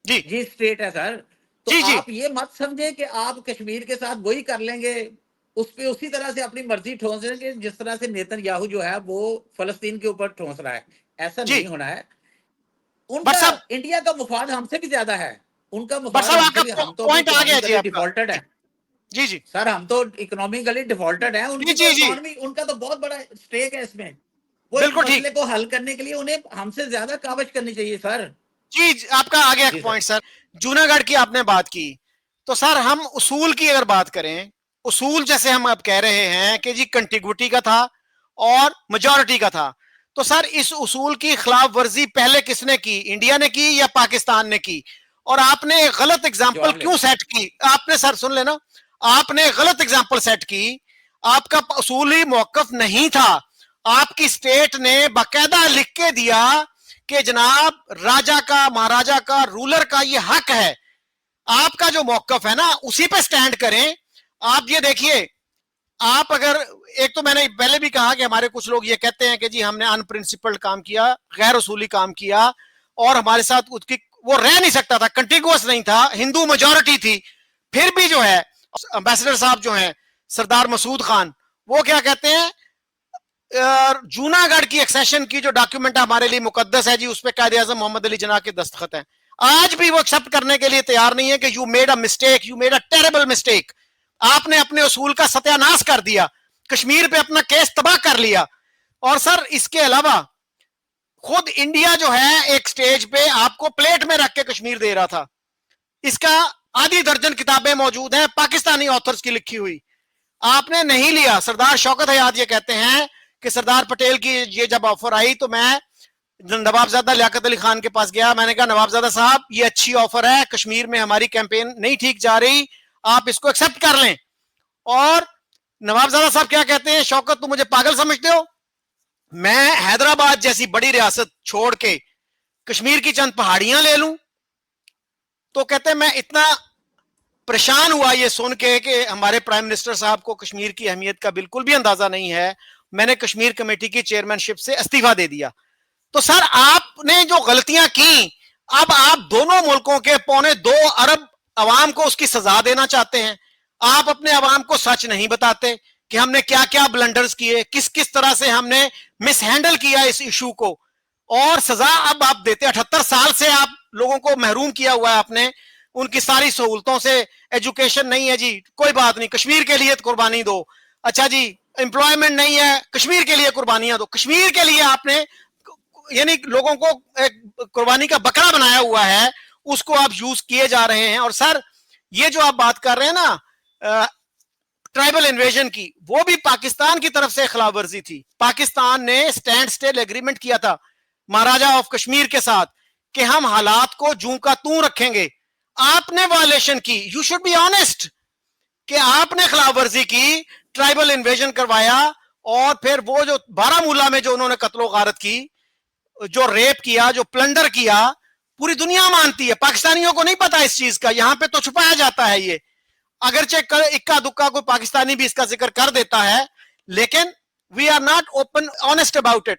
A: جی
C: جی اسٹیٹ ہے سر. تو
A: جی جی
C: آپ یہ مت سمجھے کہ آپ کشمیر کے ساتھ وہی کر لیں گے، اس پہ اسی طرح سے اپنی مرضی ٹھونس دیں گے جس طرح سے نیتن یاہو جو ہے وہ فلسطین کے اوپر ٹھونس رہا ہے. ایسا
A: جی
C: نہیں ہونا ہے. ان
A: بٹ
C: کا
A: صاحب
C: انڈیا کا مفاد ہم سے بھی زیادہ ہے، ان کا
A: بٹ
C: مفاد
A: صاحب
C: ہم
A: آپ
C: سے
A: کا
C: بھی. ہم تو ابھی
A: پوائنٹ آ گیا جی
C: اکنامکلی
A: آپ کا.
C: ڈیفالٹڈ
A: جی
C: ہیں
A: جی جی
C: سر. ہم تو اکنامکلی ڈیفالٹڈ ہیں، ان
A: جی
C: کی تو
A: جی جی
C: اکانومی، ان کا تو بہت بڑا اسٹیک ہے اس میں. وہ اس
A: بالکل ٹھیک.
C: مسئلے کو حل کرنے کے لیے انہیں ہم سے زیادہ کاوش کرنی چاہیے سر.
A: جی آپ کا آگے ایک
C: جی سر.
A: پوائنٹ سر. جوناگڑھ کی آپ نے بات کی تو سر ہم اصول کی اگر بات کریں، اصول جیسے ہم اب کہہ رہے ہیں کہ جی کنٹیگوٹی کا تھا اور میجورٹی کا تھا، تو سر اس اصول کی خلاف ورزی پہلے کس نے کی؟ انڈیا نے کی یا پاکستان نے کی؟ اور آپ نے ایک غلط اگزامپل
C: جواب لے
A: کیوں
C: لیں.
A: سیٹ کی؟ آپ نے سر سن لینا، آپ نے غلط اگزامپل سیٹ کی. آپ کا اصولی موقف نہیں تھا. آپ کی سٹیٹ نے باقاعدہ لکھ کے دیا کہ جناب راجا کا، مہاراجا کا، رولر کا یہ حق ہے. آپ کا جو موقف ہے نا اسی پہ سٹینڈ کریں. آپ یہ دیکھیے، آپ اگر ایک تو میں نے پہلے بھی کہا کہ ہمارے کچھ لوگ یہ کہتے ہیں کہ جی ہم نے ان پرنسپلڈ کام کیا، غیر اصولی کام کیا، اور ہمارے ساتھ وہ رہ نہیں سکتا تھا، کنٹیگوس نہیں تھا، ہندو میجورٹی تھی. پھر بھی جو ہے امبیسڈر صاحب جو ہیں سردار مسعود خان، وہ کیا کہتے ہیں، جوناگڑھ کی ایکسیشن کی جو ڈاکیومنٹ ہمارے لیے مقدس ہے جی، اس پہ قائد اعظم محمد علی جناح کے دستخط ہیں. آج بھی وہ ایکسپٹ کرنے کے لیے تیار نہیں ہے کہ you made a mistake, you made a terrible mistake. آپ نے اپنے اصول کا ستیہ ناش کر دیا، کشمیر پہ اپنا کیس تباہ کر لیا. اور سر اس کے علاوہ خود انڈیا جو ہے ایک سٹیج پہ آپ کو پلیٹ میں رکھ کے کشمیر دے رہا تھا. اس کا آدھی درجن کتابیں موجود ہیں پاکستانی آتھرز کی لکھی ہوئی، آپ نے نہیں لیا. سردار شوکت حیات یہ کہتے ہیں کہ سردار پٹیل کی یہ جب آفر آئی تو میں نوابزادہ لیاقت علی خان کے پاس گیا. میں نے کہا نوابزادہ صاحب یہ اچھی آفر ہے، کشمیر میں ہماری کیمپین نہیں ٹھیک جا رہی، آپ اس کو ایکسپٹ کر لیں. اور نوابزادہ صاحب کیا کہتے ہیں، شوکت تم مجھے پاگل سمجھتے ہو؟ میں حیدرآباد جیسی بڑی ریاست چھوڑ کے کشمیر کی چند پہاڑیاں لے لوں؟ تو کہتے ہیں میں اتنا پریشان ہوا یہ سن کے کہ ہمارے پرائم منسٹر صاحب کو کشمیر کی اہمیت کا بالکل بھی اندازہ نہیں ہے، میں نے کشمیر کمیٹی کی چیئرمین شپ سے استعفیٰ دے دیا. تو سر آپ نے جو غلطیاں کی، اب آپ دونوں ملکوں کے 2.25 ارب عوام کو اس کی سزا دینا چاہتے ہیں. آپ اپنے عوام کو سچ نہیں بتاتے کہ ہم نے کیا کیا بلنڈرز کیے، کس کس طرح سے ہم نے مس ہینڈل کیا اس ایشو کو، اور سزا اب آپ دیتے. 78 سال سے آپ لوگوں کو محروم کیا ہوا ہے آپ نے ان کی ساری سہولتوں سے. ایجوکیشن نہیں ہے جی، کوئی بات نہیں، کشمیر کے لیے قربانی دو. اچھا جی امپلائمنٹ نہیں ہے، کشمیر کے لیے قربانیاں دو. کشمیر کے لیے آپ نے یعنی لوگوں کو ایک قربانی کا بکرا بنایا ہوا ہے، اس کو آپ یوز کیے جا رہے ہیں. اور سر یہ جو آپ بات کر رہے ہیں نا ٹرائبل انویژن کی، وہ بھی پاکستان کی طرف سے خلاف ورزی تھی. پاکستان نے سٹینڈ سٹل ایگریمنٹ کیا تھا مہاراجا آف کشمیر کے ساتھ کہ ہم حالات کو جوں کا توں رکھیں گے. آپ نے وائلیشن کی، یو شوڈ بی آنےسٹ کہ آپ نے خلاف ورزی کی، ٹرائبل انویژن کروایا. اور پھر وہ جو بارہ مولہ میں جو انہوں نے قتل و غارت کی، جو ریپ کیا، جو پلنڈر کیا، پوری دنیا مانتی ہے. پاکستانیوں کو نہیں پتا اس چیز کا، یہاں پہ تو چھپایا جاتا ہے. یہ اگرچہ اکا دکا کوئی پاکستانی بھی اس کا ذکر کر دیتا ہے، لیکن we are not open honest about it.